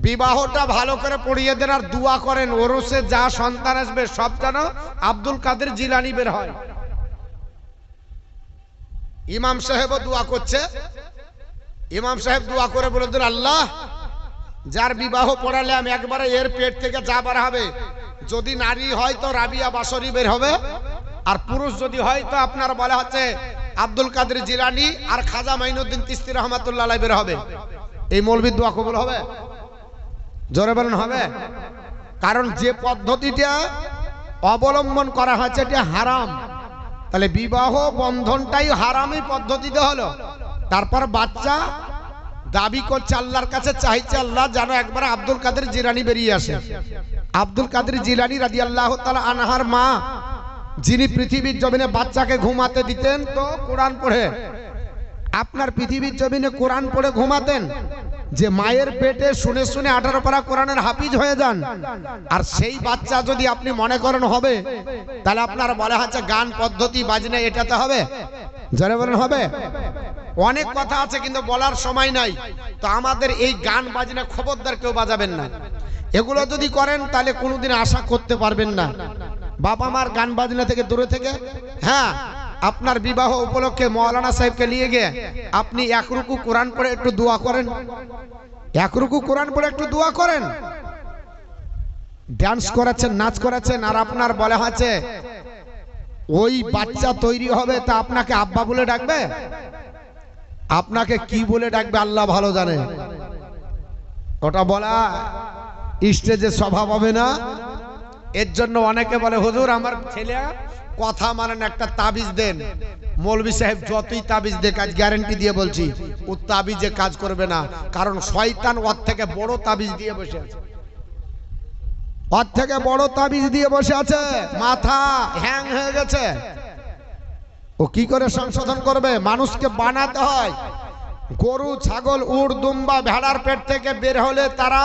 বিবাহটা ভালো করে পড়িয়ে দেন আর দোয়া করেন ওরসে যা সন্তান আসবে সব যেন আব্দুল কাদের জিলানী বের হয়। ইমাম সাহেবও দোয়া করছে, ইমাম সাহেব দোয়া করে বলে দিন, আল্লাহ যার বিবাহ পড়ালে আমি একবারে এর পেট থেকে যা বার হবে, যদি নারী হয় তো রাবিয়া বাসরি বের হবে, আর পুরুষ যদি হয় তো আপনার বলা হচ্ছে আব্দুল কাদের জিলানী আর খাজা মাইনুদ্দিন তিস্তি রহমাতুল্লাহ আলাইহি বের হবে। এই মৌলবীর দোয়া কবুল হবে? জোরে বলেন হবে? কারণ যে পদ্ধতিটা অবলম্বন করা হয়েছে এটা হারাম। তাহলে বিবাহ বন্ধনটাই হারামি পদ্ধতিতে হলো। তারপর বাচ্চা দাবি করছে আল্লাহর কাছে, চাইছে আল্লাহ যেন একবার আব্দুল কাদের জিলানী বেরিয়ে আসে। আব্দুল কাদের জিলানী রাদিয়াল্লাহু তাআলা আনহার মা, যিনি পৃথিবীর জমিনে বাচ্চাকে ঘুমাতে দিতেন তো কোরআন পড়ে, আপনার পৃথিবীর জমিনে কোরআন পড়ে ঘুমাতেন, যে মায়ের পেটে শুনে শুনে 18 পারা কোরআনের হাফিজ হয়ে যান। আর সেই বাচ্চা যদি আপনি মনে করেন হবে, তাহলে আপনার বলা হচ্ছে গান পদ্ধতি বাজনা এটাতে হবে? যারা বলেন হবে? অনেক কথা আছে কিন্তু বলার সময় নাই। তো আমাদের এই গান বাজনা খবরদার কেউ বাজাবেন না। এগুলো যদি করেন তাহলে কোনোদিন আশা করতে পারবেন না। বাবা মার গান বাজনা থেকে দূরে থেকে, হ্যাঁ আপনার বিবাহ উপলক্ষে মৌলানা সাহেবকে নিয়ে গিয়ে আপনি এক রুকু কোরআন পড়ে একটু দোয়া করেন, এক রুকু কোরআন পড়ে একটু দোয়া করেন। ডান্স করাচ্ছেন, নাচ করাচ্ছেন, আর আপনার বলা হচ্ছে ওই বাচ্চা তৈরি হবে তা আপনাকে আব্বা বলে ডাকবে? আপনাকে কি বলে ডাকবে আল্লাহ ভালো জানে। ওটা বলা স্টেজে স্বভাব হবে না। এর জন্য অনেকে বলে হুজুর আমার ছেলে কথা মানেন, একটা তাবিজ দেন। মৌলভী সাহেব যতই তাবিজ দে, কাজ গ্যারান্টি দিয়ে বলছি ও তাবিজে কাজ করবে না। কারণ শয়তান ওর থেকে বড় তাবিজ দিয়ে বসে আছে, ওর থেকে বড় তাবিজ দিয়ে বসে আছে। মাথা হ্যাং হয়ে গেছে, ও কি করে সংশোধন করবে? মানুষকে বানাতে হয়। গরু, ছাগল, উট, দুম্বা, ভেড়ার পেট থেকে বের হলে তারা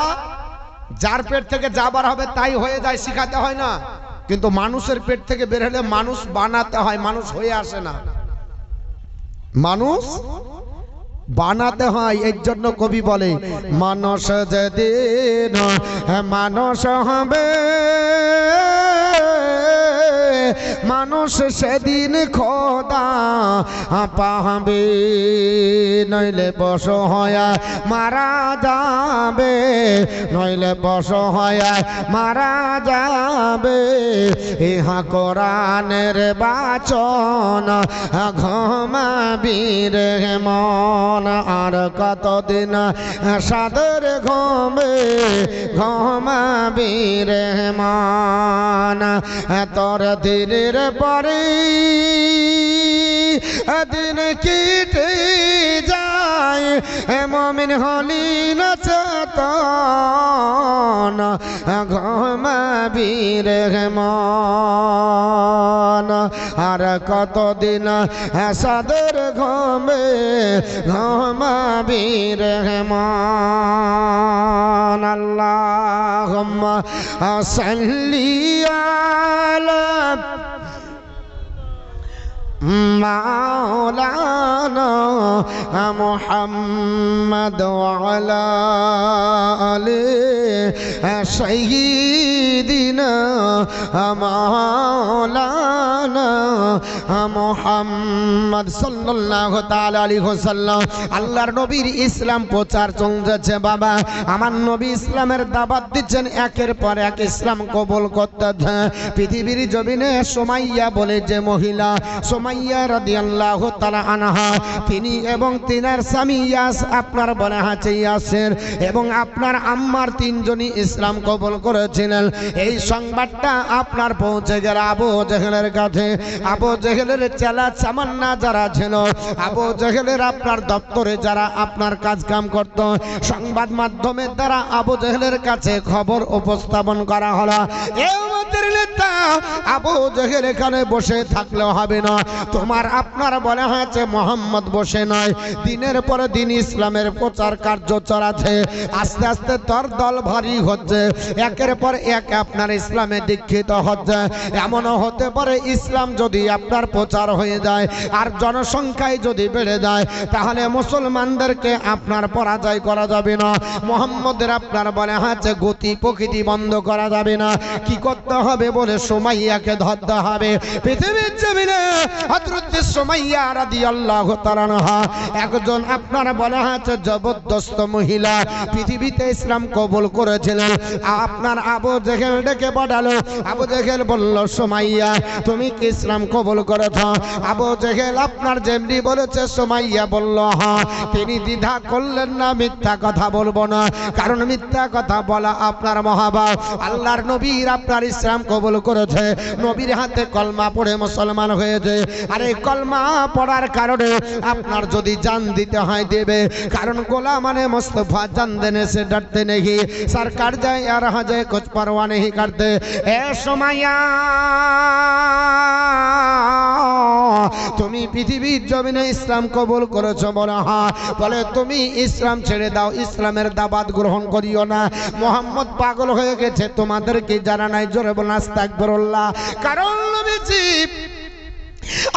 যার পেট থেকে যাবার হবে তাই হয়ে যায়, শিখাতে হয় না। কিন্তু মানুষের পেট থেকে বের হলে মানুষ বানাতে হয়, মানুষ হয়ে আসে না, মানুষ বানাতে হয়। এর জন্য কবি বলে মানুষ যেদিন মানুষ হবে, মানুষ সেদিন খোদা পাবে, নইলে বস হয়া মারা যাবে, নইলে বস হয়া মারা যাবে। ইহা কোরআনের বাচন ঘুমাবি রে মন, আর কতদিন সাদের ঘুমে ঘুমাবি রে মন। তোর দিনের পরে দিন কেটে যায়, মুমিন হলি না চেতন ঘুমাবি রে মন। আর কতদিন সাদের ঘুমে ঘুমাবি রে মন। আল্লাহুম্মা সাল্লি আলা মাওলানা মুহাম্মদ ওয়া আলা আলি সাইয়্যিদিনা মাওলানা মুহাম্মদ সাল্লাল্লাহু তাআলা আলাইহি ওয়াসাল্লাম। আল্লাহর নবীর ইসলাম প্রচার চলছে বাবা। আমার নবী ইসলামের দাওয়াত দিচ্ছেন, একের পর এক ইসলাম কবুল করতে। পৃথিবীর জমিনে সুমাইয়া বলে যে মহিলা, সুমাইয়া রাদিয়াল্লাহু তাআলা আনহা, তিনি এবং তিনার স্বামী আপনার বলা আছে ইয়াসির এবং আপনার আম্মার তিনজনই ইসলাম কবুল করেছিলেন। এই সংবাদটা আপনার পৌঁছে গেল আবু জেহেলের কাছে। আবু জেহেলের চেলা চামান্না যারা ছিল, আবু জেহেলের আপনার দপ্তরে যারা আপনার কাজ কাম করত, সংবাদ মাধ্যমের দ্বারা আবু জেহেলের কাছে খবর উপস্থাপন করা হলো। আবু জেহেল এখানে বসে থাকলে হবে না, তোমার আপনার বলা হয়েছে মোহাম্মদ বসে নয়, দিনের পরে দিন ইসলামের প্রচার কার্য চলাছে। আস্তে আস্তে তোর দল ভারী হচ্ছে, একের পর এক আপনার ইসলামে দীক্ষিত হচ্ছে। এমনও হতে পারে ইসলাম যদি আপনার প্রচার হয়ে যায় আর জনসংখ্যায় যদি বেড়ে যায় তাহলে মুসলমানদেরকে আপনার পরাজয় করা যাবে না। মুহাম্মদের আপনার বলে হচ্ছে গতি প্রকৃতি বন্ধ করা যাবে না। কি করতে হবে বলে সুমাইয়াকে ধরতে হবে। পৃথিবীর জমিনে হযরত সুমাইয়া রাদিয়াল্লাহু তাআলা আনহা একজন আপনার বলে হচ্ছে জবরদস্ত মহিলা, পৃথিবীতে ইসলাম কবুল করেছিলেন। আপনার আবু জেহেল ডেকে পাঠালো। আবু জেহেল বলল সুমাইয়া তুমি কি ইসলাম কবুল করেছ? আবু জেহেল আপনার যেমনি বলেছে সুমাইয়া বলল হ্যাঁ। তিনি দ্বিধা করলেন না, মিথ্যা কথা বলবো না, কারণ মিথ্যা কথা বলা আপনার মহাপাপ। আল্লাহর নবীর আপনার ইসলাম কবুল করেছে, নবীর হাতে কলমা পড়ে মুসলমান হয়েছে। আর এই কলমা পড়ার কারণে আপনার যদি জান দিতে হয় দেবে, কারণ গোলা মানে মুস্তফা জান দেনে সে ডরতে নেই, সরকার যায় আর হাজে কুছ परवाह नहीं करते। ए सुमाइया তুমি পৃথিবীর জমিনে ইসলাম কবুল করেছো বলে হ্যাঁ। বলে তুমি ইসলাম ছেড়ে দাও, ইসলামের দাওয়াত গ্রহণ করিও না। মুহাম্মদ পাগল হয়ে গেছে, তোমাদের কি জানা নাই? জোরে বলুন আস্তাগফিরুল্লাহ। কারণ নবীজি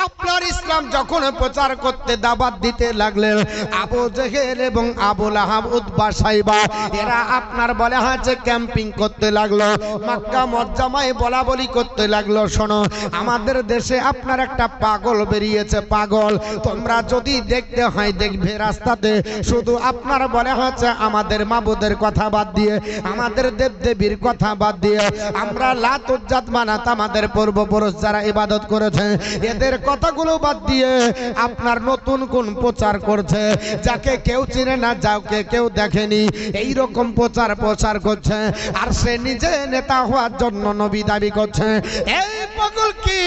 আপনার ইসলাম যখন প্রচার করতে দাওয়াত দিতে লাগলেন, আবু জেহেল এবং আবু লাহাব উতবা সাইবা এরা আপনার বলে হচ্ছে ক্যাম্পিং করতে লাগলো, মক্কা মুআজ্জামায় বলা বলি করতে লাগলো শোনো আমাদের দেশে আপনার একটা পাগল বেরিয়েছে, পাগল তোমরা যদি দেখতে হয় দেখবে রাস্তাতে শুধু আপনার বলে হচ্ছে আমাদের মাবুদের কথা বাদ দিয়ে, আমাদের দেবদেবীর কথা বাদ দিয়ে, আমরা লাত উজ্জাত মানাত আমাদের পূর্বপুরুষ যারা ইবাদত করেছে এদের কথাগুলো বাদ দিয়ে আপনার নতুন কোন প্রচার করছে, যাকে কেউ চিনে না, যাকে কেউ দেখেনি, এই রকম প্রচার করছে। আর সে নিজে নেতা হওয়ার জন্য নবী দাবি করছে। এই পাগল কি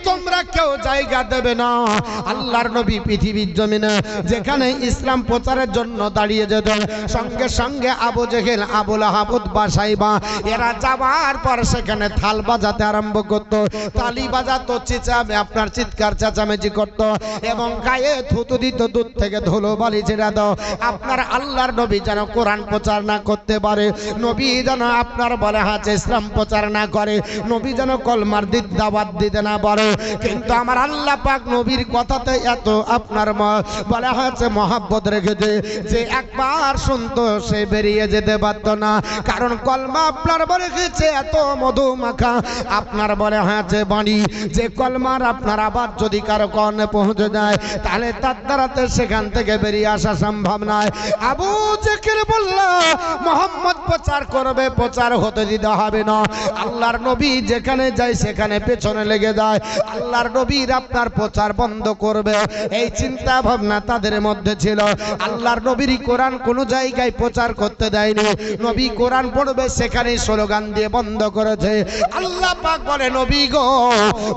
তোমরা কেউ জায়গা দেবে না? আল্লাহর নবী পৃথিবীর জমিনে যেখানে ইসলাম প্রচারের জন্য দাঁড়িয়ে যেত, সঙ্গে সঙ্গে আবু জেহেল আবু লাহাব উতবা সাইবা এরা যাবার পর সেখানে থাল বাজাতে আরম্ভ করতো, তালি বাজাতো, চিচামে আপনার চিৎকার চেঁচামেচি করতো এবং গায়ে থুতু দিত, দুধ থেকে ধুলো বালি ছেড়ে দাও। আপনার আল্লাহর নবী যেন কোরআন প্রচার না করতে পারে, নবী যেন আপনার বলে হাতে ইসলাম প্রচার না করে, নবী যেন কলমার দাওয়াত দিতে না পারে। কিন্তু আমার আল্লাহ পাক নবীর কথাতে এত আপনার বলে হচ্ছে মহাব্বত রেখেছে যে একবার শুনতো সে বেরিয়ে যেতে পারত না, কারণ কলমা আপনার বলে গেছে এত মধু মাখা আপনার বলে হচ্ছে বাণী, যে কলমার আপনার আবার যদি কারো কর্ণে পৌঁছে যায় তাহলে তার দ্বারাতে সেখান থেকে বেরিয়ে আসা সম্ভব নয়। আবু জেহেল বলল মুহাম্মদ প্রচার করবে, প্রচার হতে দিতে হবে না। আল্লাহর নবী যেখানে যায় সেখানে পেছনে লেগে যায়, আল্লাহর নবীর আপনার প্রচার বন্ধ করবে এই চিন্তা ভাবনা তাদের মধ্যে ছিল। আল্লাহর নবীর কোরআন কোন জায়গায় প্রচার করতে দেয়নি, নবী কোরআন পড়বে সেখানেই স্লোগান দিয়ে বন্ধ করেছে। আল্লাহ পাক বলে নবী গো,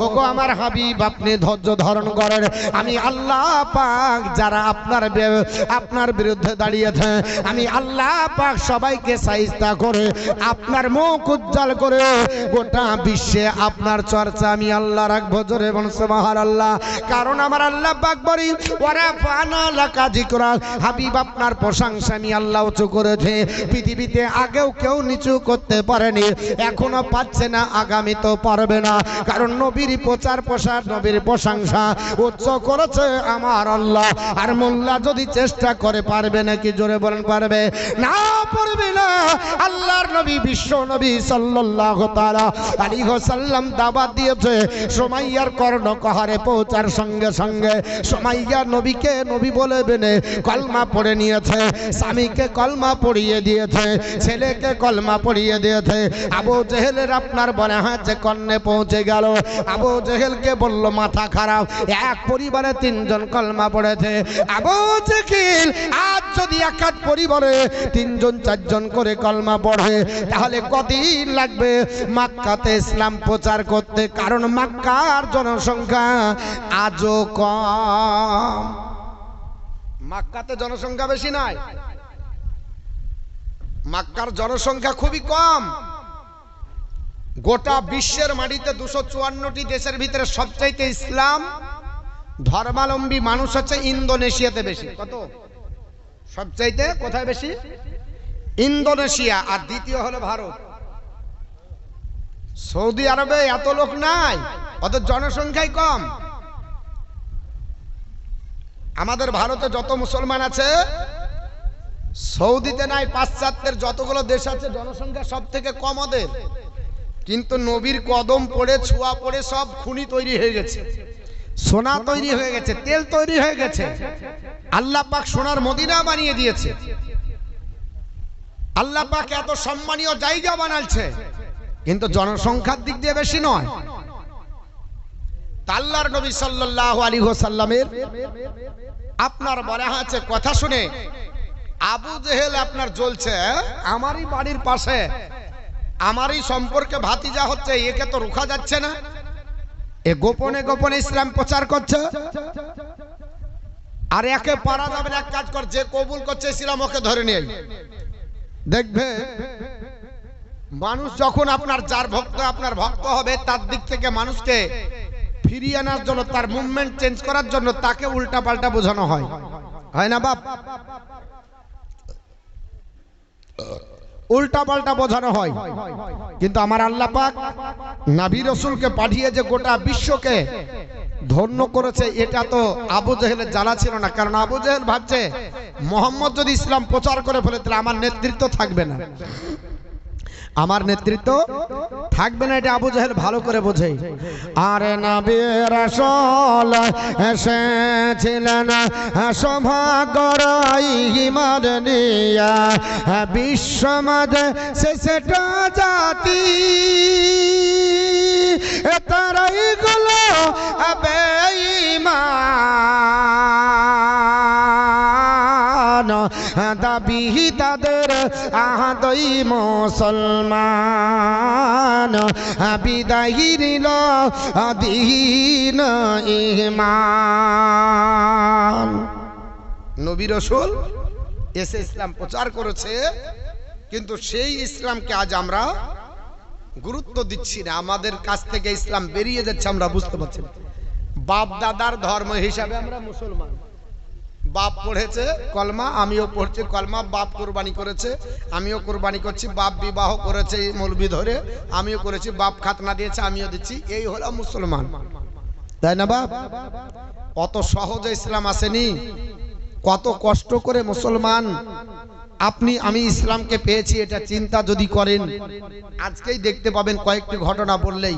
ওগো আমার হাবিব আপনি ধৈর্য ধারণ করেন, আমি আল্লাহ পাক যারা আপনার বিরুদ্ধে দাঁড়িয়েছে আমি আল্লাহ পাক সবাইকে সাইস্তা করে আপনার মুখ উজ্জ্বল করে গোটা বিশ্বে আপনার চর্চা আমি আল্লাহ রাখবো। জোরে বলুন সুবহানাল্লাহ। কারণ আমার আল্লাহ পাক বলি ওয়া ফানা লাকা যিকরা, হাবিব আপনার প্রশংসা আমি আল্লাহ উঁচু করেছে, পৃথিবীতে আগেও কেউ নিচু করতে পারেনি, এখনো পাচ্ছে না, আগামী তো পারবে না, কারণ নবীর প্রচার প্রসার নবীর প্রশংসা উচ্চ করেছে আমার আল্লাহ। আর মোল্লা যদি চেষ্টা করে পারবে নাকি? জোরে বলেন পারবে না? পারবে না। আল্লাহর নবী বিশ্ব নবী সাল্লাল্লাহু তাআলা আলাইহি ওয়াসাল্লাম দাওয়াত দিয়েছে সুমাইয়ার কর্ণকহারে পৌঁছার সঙ্গে সঙ্গে সুমাইয়া নবীকে নবী বলে বেনে কলমা পড়ে নিয়েছে, স্বামীকে কলমা পড়িয়ে দিয়েছে, ছেলেকে কলমা পড়িয়ে দিয়েছে। আবু জেহেলের আপনার বলে হচ্ছে কর্ণে পৌঁছে গেল। আবু জেহেলকে বলল মাথা খারাপ, এক পরিবারে তিনজন কলমা পড়েছে। আবু জেহেল আজ যদি এক পরিবারে তিনজন চারজন করে কলমা পড়ে তাহলে কতদিন লাগবে মক্কাতে ইসলাম প্রচার করতে? কারণ মক্কার জনসংখ্যা আজও কম, মক্কাতে জনসংখ্যা বেশি নয়, মক্কার জনসংখ্যা খুবই কম। গোটা বিশ্বের মাটিতে 254টি দেশের ভিতরে সবচাইতে ইসলাম ধর্মাবলম্বী মানুষ হচ্ছে ইন্দোনেশিয়াতে বেশি। কত? সবচাইতে কোথায় বেশি? ইন্দোনেশিয়া, আর দ্বিতীয় হলো ভারত। সৌদি আরবে এত লোক নাই, অত জনসংখ্যাই কম। আমাদের ভারতে যত মুসলমান আছে সৌদিতে নাই, পাশ্চাত্যের যতগুলো দেশ আছে জনসংখ্যা সব থেকে কম ওদের, কিন্তু নবীর কদম পড়ে ছোঁয়া পড়ে সব খুনি তৈরি হয়ে গেছে, সোনা তৈরি হয়ে গেছে, তেল তৈরি হয়ে গেছে। আল্লাহ পাক সোনার মদিনা বানিয়ে দিয়েছে, আল্লাহ পাক এত সম্মানীয় জায়গা বানাচ্ছে, কিন্তু জনসংখ্যার দিক দিয়ে বেশি নয়। আল্লাহর নবী সাল্লাল্লাহু আলাইহি ওয়াসাল্লামের আপনার বলা আছে কথা শুনে আবু জেহেল আপনার জ্বলছে, আমারই বাড়ির পাশে, আমারই সম্পর্কে ভাতিজা হচ্ছে, একে তো রোখা যাচ্ছে না, এ গোপনে গোপনে ইসলাম প্রচার করছে, আর একে পারা যাবে না। এক কাজ কর, যে কবুল করছে ইসলাম ওকে ধরে নিয়ে দেখবে। মানুষ যখন আপনার যার ভক্ত আপনার ভক্ত হবে, তার দিক থেকে মানুষকে ফিরিয়ে আনার জন্য, তার মুভমেন্ট চেঞ্জ করার জন্য তাকে উল্টা পাল্টা বোঝানো হয়, হয় না বাপ? উল্টা পাল্টা বোঝানো হয়। কিন্তু আমার আল্লাহ পাক নবী রাসূলকে পাঠিয়ে যে গোটা বিশ্বকে ধন্য করেছে, এটা তো আবু জেহেলের জানা ছিল না। কারণ আবু জেহেল ভাবছে মোহাম্মদ যদি ইসলাম প্রচার করে ফেলে তাহলে আমার নেতৃত্ব থাকবে না, আমার নেতৃত্ব থাকবে না, এটা আবু জেহেল ভালো করে বোঝে। আরে নবী রাসূল এসেছিলেন সৌভাগ্যর ঈমান নিয়া, বিশ্বমাঝে শেষটা জাতি তারাই গুলো বেঈমান, দাবি তাদের আহাদই মুসলমান, বিদায়ী নিল দীন ঈমান। নবী রাসূল এসে ইসলাম প্রচার করেছে, কিন্তু সেই ইসলামকে আজ আমরা গুরুত্ব দিচ্ছি না, আমাদের কাছ থেকে ইসলাম বেরিয়ে যাচ্ছে, আমরা বুঝতে পারছি না। বাপ দাদার ধর্ম হিসাবে আমরা মুসলমান, বাপ পড়েছে কলমা, আমিও পড়ছি কলমা, বাপ কুরবানি করেছে আমিও কুরবানি করছি, বাপ বিবাহ করেছে মৌলবি ধরে আমিও করেছি, বাপ খাতনা দিয়েছে আমিও দিচ্ছি, এই হলো মুসলমান, তাই না বাপ? অত সহজে ইসলাম আসেনি, কত কষ্ট করে মুসলমান আপনি আমি ইসলামকে পেয়েছি, এটা চিন্তা যদি করেন আজকেই দেখতে পাবেন, কয়েকটি ঘটনা বললেই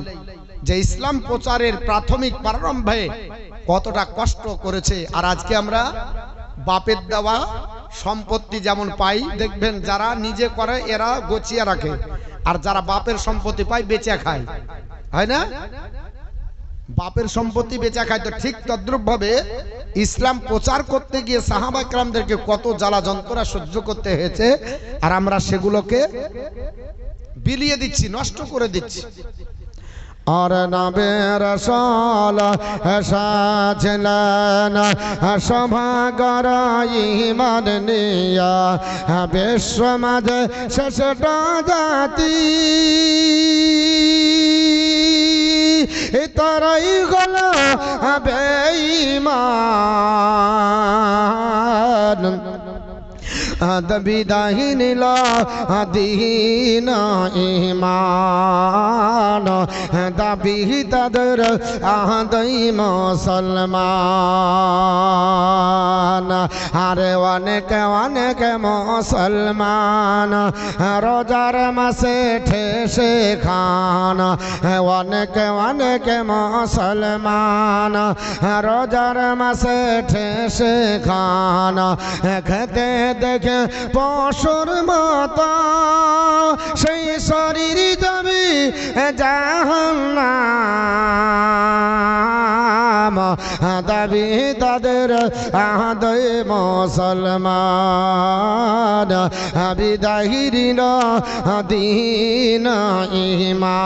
যে ইসলাম প্রচারের প্রাথমিক প্রারম্ভে কতটা কষ্ট করেছে। আর আজকে আমরা বাপের দেওয়া সম্পত্তি যেমন পাই, দেখবেন যারা নিজে করে এরা গছিয়ে রাখে, আর যারা বাপের সম্পত্তি পায় বেচে খায়, হয় না? বাপের সম্পত্তি বেচা খায়। তো ঠিক তদ্রুপ ভাবে ইসলাম প্রচার করতে গিয়ে সাহাবা একরামদেরকে কত জ্বালা যন্ত্রণা সহ্য করতে হয়েছে, আর আমরা সেগুলোকে বিলিয়ে দিচ্ছি, নষ্ট করে দিচ্ছি। আর নবী রাসূল এসেছিলেন সৌভাগ্যর ঈমান নিয়া, বিশ্বমাঝে শেষটা জাতি তারাই হলো বেঈমান, বিদায়ী নিল দীন ঈমান, দাবি তাদের আহাদই মুসলমান। আরে অনেকে অনেকে মুসলমান রোজার মাসে ঠেসে খান, অনেকে অনেকে মুসলমান রোজার মাসে ঠেসে খান, খেতে দেখে পশুর মতো সেই শরীর যাবে জাহান্নাম, দাবি তাদের আহাদই মুসলমান, বিদায়ী নিল দীন ঈমান।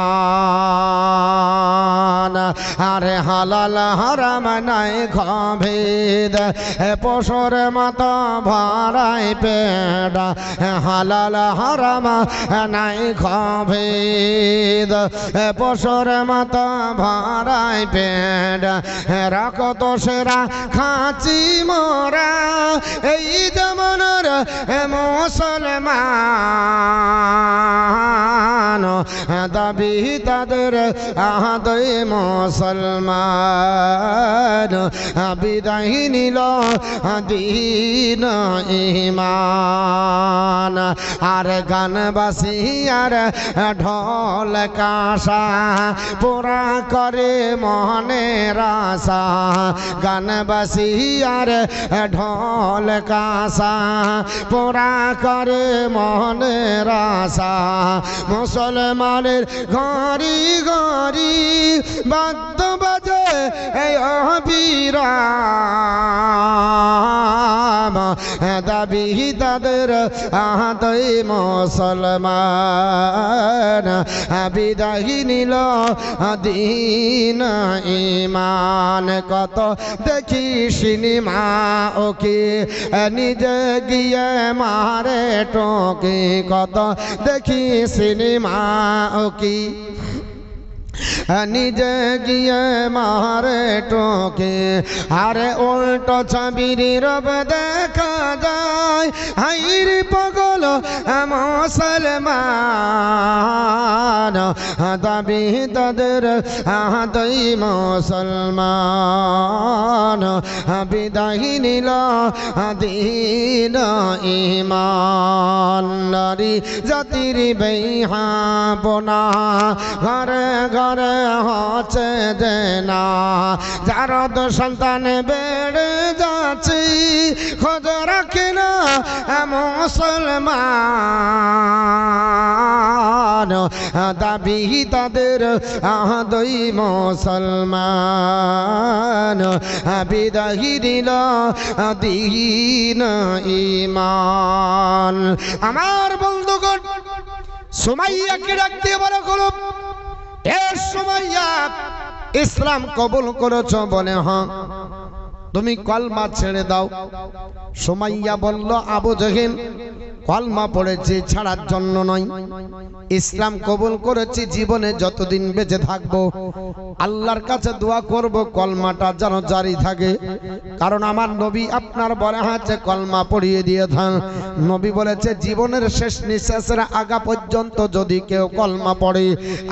আরে হালাল হারাম নাই ভেদ, পশুর মতো ভরাই পেট, হালাল হারাম নাই ভেদ, পশুর মতো ভরাই পেট, রক্ত সেরা খাঁচি মোরা এই জমানার মুসলমান, দাবি তাদের আহাদই মুসলমান বিদায় নিল দিন ঈমান আর গানবাসী আর ঢোল কাঁসা পুরা করে মনের আশা গানবাসী আর ঢোল কাঁসা পুরা করে মনের আশা মুসলমানের ঘরি ঘরি বাদ্য বাজে অবিরাম দাবি তাদের আহাদই মুসলমান বিদায় নিল দিন ঈমান কত দেখি সিনেমা ওকে নিজে গিয়ে মারে টোকে কত দেখি সিনেমা ওকে নিজে গিয়ে মারে টোকে আরে উল্টো ছবির রব দেখা যায় হাইর পাগল মুসলমান দাবি তাদের আহাদই মুসলমান বিদায় নিল দিন ঈমান নারী জাতির বেহাবনা ঘরে ঘরে হচ্ছে দেনা যার সন্তান বেড়ে যাচ্ছে খোঁজ রাখে না মুসলমান দাবি তাদের আহাদই মুসলমান বিদায় দিল দিন ঈমান আমার বন্ধুগণ সুমাইয়াকে ডাকতে বড় করো এর সুমাইয়া ইসলাম কবুল করেছো বলে হ্যাঁ তুমি কলমা ছেড়ে দাও সুমাইয়া বলল আবু জেহেল কলমা পড়েছি ছাড়ার জন্য নয় ইসলাম কবুল করেছি জীবনে যতদিন বেঁচে থাকবো আল্লাহর কাছে দোয়া করব কলমাটা যেন জারি থাকে কারণ আমার নবী আপনার বলে আছে কলমা পড়িয়ে দিয়ে থাক নবী বলেছে জীবনের শেষ নিঃশ্বাসের আগা পর্যন্ত যদি কেউ কলমা পড়ে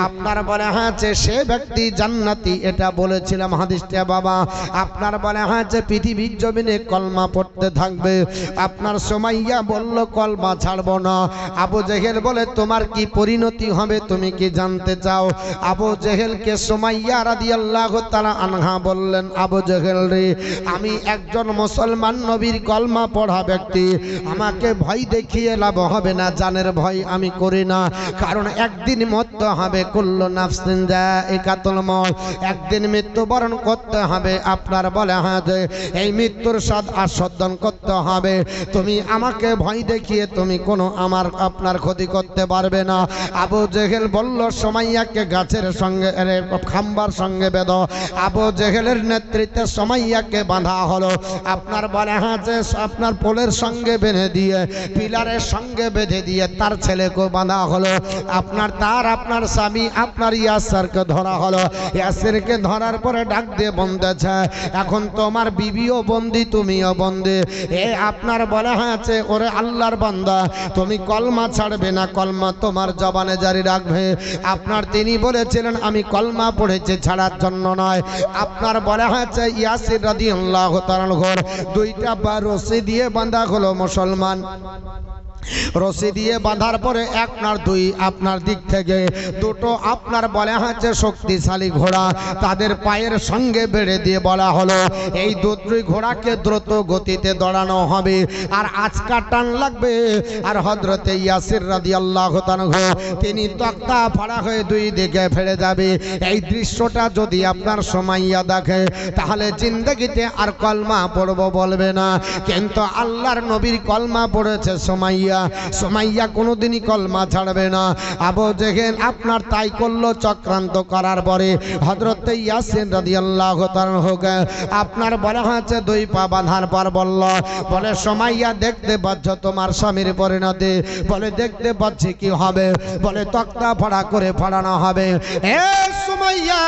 আপনার বলে আছে সে ব্যক্তি জান্নাতি এটা বলেছিলাম হাদিসটা বাবা আপনার বলে আছে পৃথিবীর জমিনে কলমা পড়তে থাকবে আপনার সুমাইয়া বলল কলমা ছাড়বো না আবু জেহেল বলে তোমার কি পরিণতি হবে তুমি কি জানতে চাও আবু জেহেলকে সুমাইয়া রাদিয়াল্লাহু তাআলা আনহা বললেন আবু জেহেল রে আমি একজন মুসলমান নবীর কলমা পড়া ব্যক্তি আমাকে ভয় দেখিয়ে লাভ হবে না জানের ভয় আমি করি না কারণ একদিন মরতে হবে কুল্লু নাফসিন যায়িকাতুল মউত একদিন মৃত্যুবরণ করতে হবে আপনার বলে হ্যাঁ এই মৃত্যুর স্বাদ আস্বাদন করতে হবে তুমি আমাকে ভয় দেখিয়ে তুমি কোনো আপনার ক্ষতি করতে পারবে না আবু জেহেল বলল সুমাইয়াকে গাছের সঙ্গে খাম্বার সঙ্গে বেঁধো আবু জেহেলের নেতৃত্বে সুমাইয়াকে বাঁধা হলো আপনার বলে হ্যাঁ যে আপনার পোলের সঙ্গে বেঁধে দিয়ে পিলারের সঙ্গে বেঁধে দিয়ে তার ছেলেকে বাঁধা হলো আপনার স্বামী আপনার ইয়াসিরকে ধরা হলো ইয়াসিরকে ধরার পরে ডাক দিয়ে বন্দেছে এখন তোমার বিবিও বন্দি তুমিও বন্দি এ আপনার বলা আছে ওরে আল্লাহর বান্দা তুমি কলমা ছাড়বে না কলমা তোমার জবানে জারি রাখবে আপনার তিনি বলেছিলেন আমি কলমা পড়েছি ছাড়ার জন্য নয় আপনার বলা আছে ইয়াসির রাদিয়াল্লাহু তাআলা দুইটা রশি দিয়ে বাঁধা হলো মুসলমান রশি দিয়ে বাঁধার পরে আপনার দুই আপনার দিক থেকে দুটো আপনার বলা হচ্ছে শক্তিশালী ঘোড়া তাদের পায়ের সঙ্গে বেড়ে দিয়ে বলা হলো এই দুই ঘোড়াকে দ্রুত গতিতে দৌড়ানো হবে আর আজকা টান লাগবে আর হযরতে ইয়াসির রাদিয়াল্লাহু তাআলা তিনি তক্তা ফাড়া হয়ে দুই দিকে ফেলে যাবে এই দৃশ্যটা যদি আপনার সুমাইয়া দেখে তাহলে জিন্দেগিতে আর কলমা পড়ব বলবে না কিন্তু আল্লাহর নবীর কলমা পড়েছে সুমাইয়া কোনোদিনই কলমা ছাড়বে না আবু জেহেল আপনার তাই করলো চক্রান্ত করার পরে হযরতে ইয়াসির রাদিয়াল্লাহু তাআলা আপনার বলা হচ্ছে দুই পা বাঁধার পর বলে সুমাইয়া দেখতে পাচ্ছ তোমার স্বামীর পরিণতি বলে দেখতে পাচ্ছি কি হবে বলে তক্তা ফাড়া করে ফাড়ানো হবে এ সুমাইয়া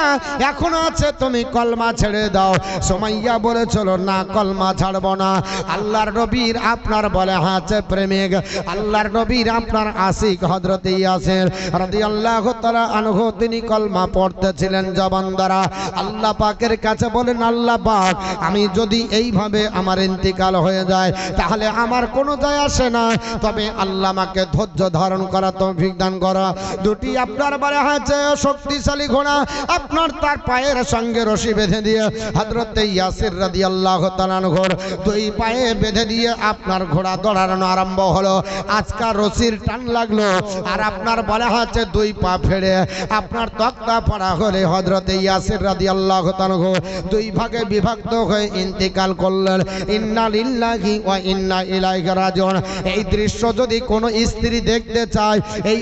এখন আছে তুমি কলমা ছেড়ে দাও সুমাইয়া বলেছিল না কলমা ছাড়বো না আল্লাহর নবীর আপনার বলে আছে প্রেমিক আল্লাহর নবীর আপনার আশিক হযরত ইয়াসির রাদিয়াল্লাহু তাআলা আনহু তিনি কলমা পড়তেছিলেন জবান দ্বারা। আল্লাহ পাকের কাছে বলেন, আল্লাহ পাক আমি যদি এইভাবে আমার ইন্তিকাল হয়ে যায় তাহলে আমার কোনো যায় আসে না, তবে আল্লাহ আমাকে ধৈর্য ধারণ করা তৌফিক দান করা। দুটি আপনার বলা হয়েছে শক্তিশালী ঘোড়া আপনার তার পায়ের সঙ্গে রশি বেঁধে দিয়ে হযরত ইয়াসির রাদিয়াল্লাহু তাআলা আনহুর দুই পায়ে বেঁধে দিয়ে আপনার ঘোড়া দৌড়ানো আরম্ভ হলো। আজকাল রশির টান লাগলো আর আপনার বলা হচ্ছে দুই পা ফেড়ে আপনার তক্তা পড়া হলে হযরত ইয়াসির রাদিয়াল্লাহু তাআলা আনহু দুই ভাগে বিভক্ত হয়ে ইন্তিকাল করলেন। ইন্না লিল্লাহি ওয়া ইন্না ইলাইহি রাজিউন। এই দৃশ্য যদি কোনো স্ত্রী দেখতে চায়, এই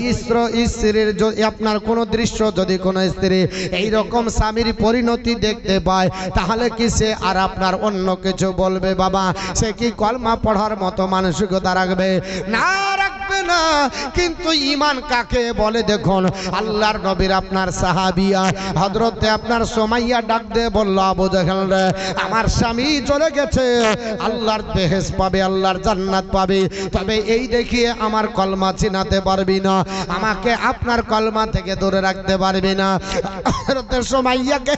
স্ত্রীর আপনার কোনো দৃশ্য যদি কোনো স্ত্রী এই রকম স্বামীর পরিণতি দেখতে পায় তাহলে কি সে আর আপনার অন্য কিছু বলবে বাবা? সে কি কলমা পড়ার মতো মানসিকতা রাখবে? না, রাখবে না। কিন্তু ঈমান কাকে বলে দেখুন। আল্লাহর নবীর আপনার সাহাবিয়া হযরতে আপনার সুমাইয়া ডাক দিয়ে বলল, আবু জাহেল রে, আমার স্বামী চলে গেছে, আল্লাহর বেহেশত পাবে, আল্লাহর জান্নাত পাবে, তবে এই দেখিয়ে আমার কলমা চিনাতে পারবি না, আমাকে আপনার কলমা থেকে দূরে রাখতে পারবি না। হযরতে সুমাইয়াকে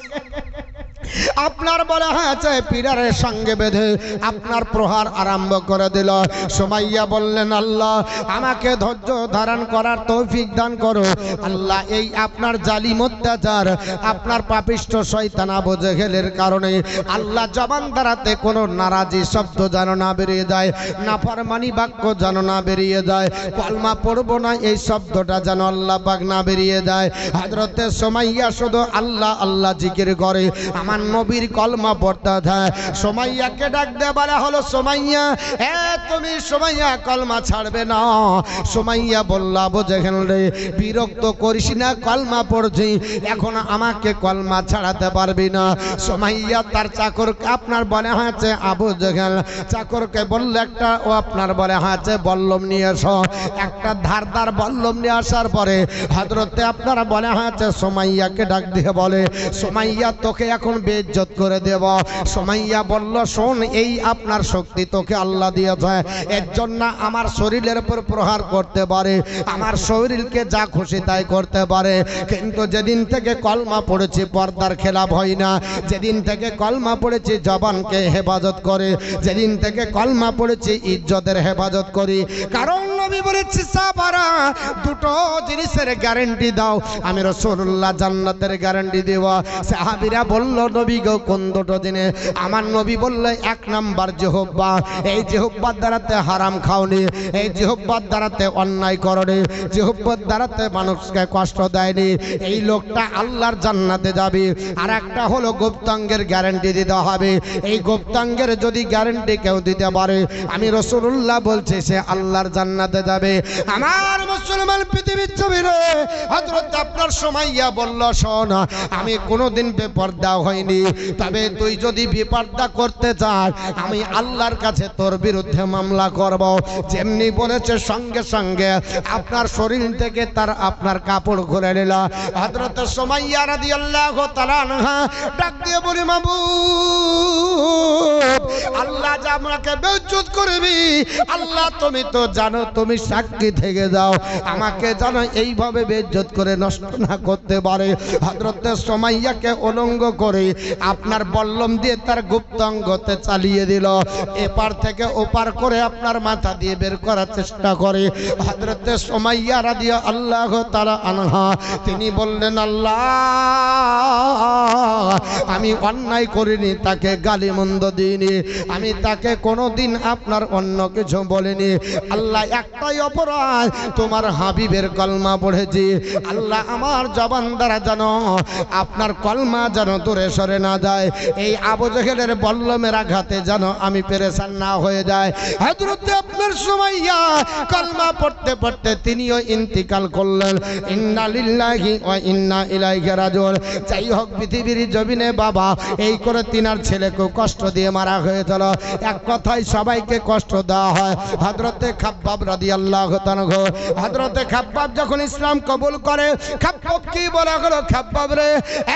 আপনার বলা হয়েছে পিরারের সঙ্গে বেঁধে আপনার প্রহার আরম্ভ করে দিল। সুমাইয়া বললেন, আল্লাহ আমাকে ধৈর্য ধারণ করার তৌফিক দান করো। আল্লাহ এই আপনার জালিম অত্যাচার আপনার পাপিষ্ঠ শয়তান আবু জেহেলের কারণে আল্লাহ জবান দ্বারাতে কোনো নারাজি শব্দ যেন না বেরিয়ে যায়, নাফরমানি বাক্য যেন না বেরিয়ে যায়, কলমা পড়বো না এই শব্দটা যেন আল্লাহ পাক না বেরিয়ে যায়। হযরতে সুমাইয়া শুধু আল্লাহ আল্লাহ জিকির করে আমার নবীর কলমা পড়তে থাকে। সুমাইয়াকে ডাক দিয়ে বলা হলো, সুমাইয়া এ তুমি সুমাইয়া কলমা ছাড়বে না। সুমাইয়া বলল, আবু জেহেল রে, বিরক্ত করিস না, কলমা পড়ছি, এখন আমাকে কলমা ছাড়াতে পারবি না। সুমাইয়া তার চাকরকে আপনার বলে হয়েছে আবু জেহেল চাকরকে বলল, একটা ও আপনার বলে হয়েছে বল্লম নিয়ে এসো। একটা ধারদার বল্লম নিয়ে আসার পরে হযরতে আপনার বলে হয়েছে সুমাইয়াকে ডাক দিয়ে বলে, সুমাইয়া তোকে এখন বেইজ্জত করে দেব। সুমাইয়া বলল, শোন, এই আপনার শক্তি তোকে আল্লাহ দিয়েছে, এর জন্য আমার শরীরের উপর প্রহার করতে পারে, আমার শরীরকে যা খুশি তাই করতে পারে, কিন্তু যেদিন থেকে কলমা পড়েছি পর্দার খেলাপ হয় না, যেদিন থেকে কলমা পড়েছি জবানকে হেফাজত করে, যেদিন থেকে কলমা পড়েছি ইজ্জতের হেফাজত করি। কারণ নবী বলেছি সাহাবারা দুটো জিনিসের গ্যারান্টি দাও, আমি রাসূলুল্লাহ জান্নাতের গ্যারান্টি দেব। সাহাবীরা বলল, নবী গো কোন দুটো দিনে? আমার নবী বললে, এক নাম্বার জিহ্বা, এই জিহ্বার দ্বারাতে হারাম খাওনি, এই জিহ্বার দ্বারাতে অন্যায় করনি, জিহ্বার দ্বারাতে মানুষকে কষ্ট দেয়নি, এই লোকটা আল্লাহর জান্নাতে যাবে। আর একটা হলো গুপ্তাঙ্গের গ্যারান্টি দিতে হবে, এই গুপ্তাঙ্গের যদি গ্যারান্টি কেউ দিতে পারে আমি রাসূলুল্লাহ বলছি সে আল্লাহর জান্নাতে যাবে। আমার মুসলমান পৃথিবীর ছবিরে হযরত আপনার সুমাইয়া বলল, শোন, আমি কোনোদিন বেপরদা হয়নি, তবে তুই যদি বেপরদা করতে চাস আমি আল্লাহর কাছে তোর বিরুদ্ধে মামলা করব। যেমনি বলেছে সঙ্গে সঙ্গে আপনার শরীর থেকে তার আপনার কাপড় খুলে নিল। হযরত সুমাইয়া রাদিয়াল্লাহু তাআলা আনহা ডাক দিয়ে বলি, মাবুদ, আল্লাহ যা আমাকে বেইজ্জত করবি, আল্লাহ তুমি তো জানো, তুমি সাক্ষী থেকে যাও, আমাকে জানো এইভাবে বেইজ্জত করে নষ্ট না করতে পারে। হযরত সুমাইয়াকে উলঙ্গ করে আপনার বল্লম দিয়ে তার গুপ্তাঙ্গতে চালিয়ে দিল, এপার থেকে ওপার করে আপনার মাথা দিয়ে বের করার চেষ্টা করে। হযরত সুমাইয়া রাদিয়াল্লাহু তাআলা আনহা তিনি বললেন, আল্লাহ আমি অন্যায় করিনি, তাকে গালিমন্দ দিইনি, আমি তাকে কোনোদিন আপনার অন্য কিছু বলিনি। আল্লাহ একটাই অপরাধ, তোমার হাবিবের কলমা পড়েছি, আল্লাহ আমার জবান দ্বারা যেন আপনার কলমা যেন দূরে সরে না যায়, এই আবু জেহেলের বল্লমের আঘাতে যেন আমি পেরেশান না হয়ে যায়। হযরত আপনার সুমাইয়া কলমা পড়তে পড়তে তিনিও ইন্তিকাল করলেন। ইন্না লিল্লাহি ওয়া ইন্না ইলাইহি রাজিউন। যাই হোক, পৃথিবীর জমিনে বাবা এই করে তিনার ছেলেকে কষ্ট দিয়ে মারা হয়েছে। হয়েছিল। এক কথায় সবাইকে কষ্ট দেওয়া হয়। হযরতে খাব্বাব রাদিয়াল্লাহু তাআলা, হযরতে খাব্বাব যখন ইসলাম কবুল করে, খাব্বাব কি বলা হলো, খাব্বাব রে,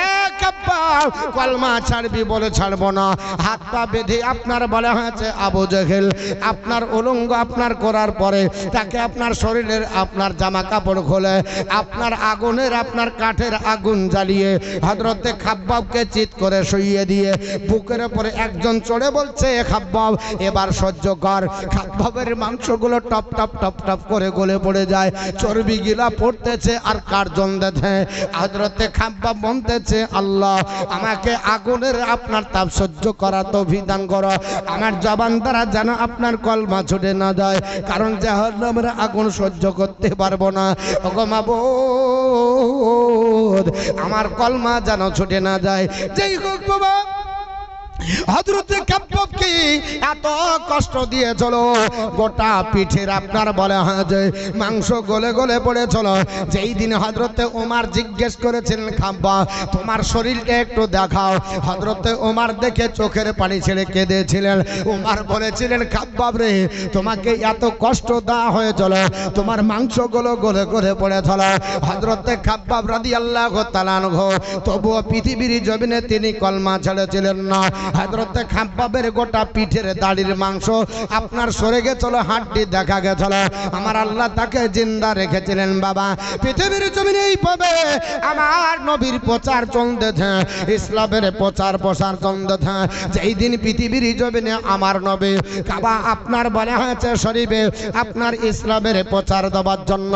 এ খাব্বাব কলমা ছাড়বি বলে ছাড়বো না। হাত পা বেঁধে আপনার বলা হয়েছে আবু জেহেল আপনার উলঙ্গ আপনার করার পরে তাকে আপনার শরীরের আপনার জামা কাপড় খুলে আপনার আগুনের আপনার কাঠের আগুন জ্বালিয়ে হযরতে খাব্বাবকে চিৎ করে শুইয়ে দিয়ে বুকের উপরে একজন চড়ে বলছে, খাব্বাব এবার সহ্য কর। খাব্বাবের মাংসগুলো টপ টপ টপ টপ করে গলে পড়ে যায়, চর্বি গিলা পড়তেছে আর কার জ্বলতেছে। হযরতে খাব্বাব বলতেছে, আল্লাহ আমাকে আগুনের আপনার তাপ সহ্য করা তৌফিক দান করো, আমার জবান দ্বারা যেন আপনার কলমা ছুটে না যায়, কারণ জাহান্নামের আগুন সহ্য করতে পারবো না। ওগো মাবুদ আমার কলমা যেন ছুটে না যায়। যেই হোক বাবা, হযরতে খাব্বাবকে এত কষ্ট দিয়েছিল, গোটা পিঠের আপনার বলা হয় যে মাংস গলে গলে পড়েছিল। যেই দিন হযরতে ওমর জিজ্ঞেস করেছিলেন, খাব্বাব তোমার শরীরকে একটু দেখাও, হযরতে ওমর দেখে চোখের পানি ছেড়ে কেঁদেছিলেন। ওমর বলেছিলেন, খাব্বাব রে, তোমাকে এত কষ্ট দেওয়া হয়েছিল, তোমার মাংসগুলো গলে গলে পড়েছিল। হযরতে খাব্বাব রাদিয়াল্লাহু তাআলা আনহু তবুও পৃথিবীর জমিনে তিনি কলমা ছেড়েছিলেন না। হযরতে খাব্বাবের গোটা পিঠের দাড়ির মাংস আপনার সরে গেছিল, হাড্ডি দেখা গেছিল। আমার আল্লাহ তাকে জিন্দা রেখেছিলেন। বাবা পৃথিবীর জমিনে এইভাবে আমার নবীর প্রচার চলতেছে, ইসলামের প্রচার প্রসার চলতেছে। যেই দিন পৃথিবীর জমিনে আমার নবী কাবা আপনার বলা হয়েছে শরীফে আপনার ইসলামের প্রচার দেওয়ার জন্য,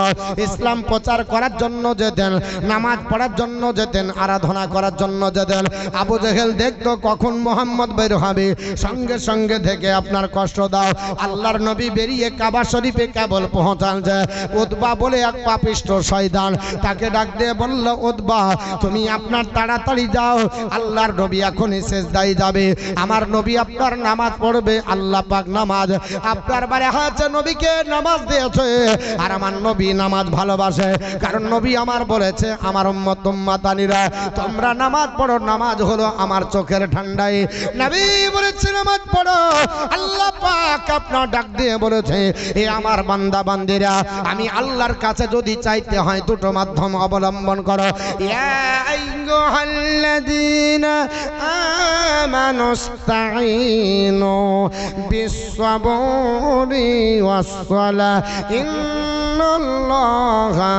ইসলাম প্রচার করার জন্য যেতেন, নামাজ পড়ার জন্য যেতেন, আরাধনা করার জন্য যেতেন। আবু জেহেল দেখতো কখন মোহাম্মদ বের হবে, সঙ্গে সঙ্গে থেকে আপনার কষ্ট দাও। আল্লাহর নবী বেরিয়ে কাবা শরীফে কেবল পৌঁছান যে উতবা বলে এক পাপিষ্ঠ শয়তান তাকে ডাক দিয়ে বলল, উতবা তুমি আপনার তাড়াতাড়ি যাও, আল্লাহর নবী এখনই সিজদায় যাবে, আমার নবী আপনার নামাজ পড়বে। আল্লাহ পাক নামাজ আপনার বারে হয়েছে, নবীকে নামাজ দিয়েছে, আর আমার নবী নামাজ ভালোবাসে, কারণ নবী আমার বলেছে, আমার উম্মত উম্মাতানিরা তোমরা নামাজ পড়ো, নামাজ হলো আমার চোখের ঠান্ডায়। নবী বলেছে নামাজ পড়ো। আল্লাহ পাক আপনার ডাক দিয়ে বলেছে, এ আমার বান্দা বান্দিরা, আমি আল্লাহর কাছে যদি চাইতে হয় দুটো মাধ্যম অবলম্বন করো। ইয়া আইয়ুহাল্লাযীনা আমানুস্তাঈনু বিস-সাবরি ওয়াস-সালাহ ইন্নাল্লাহা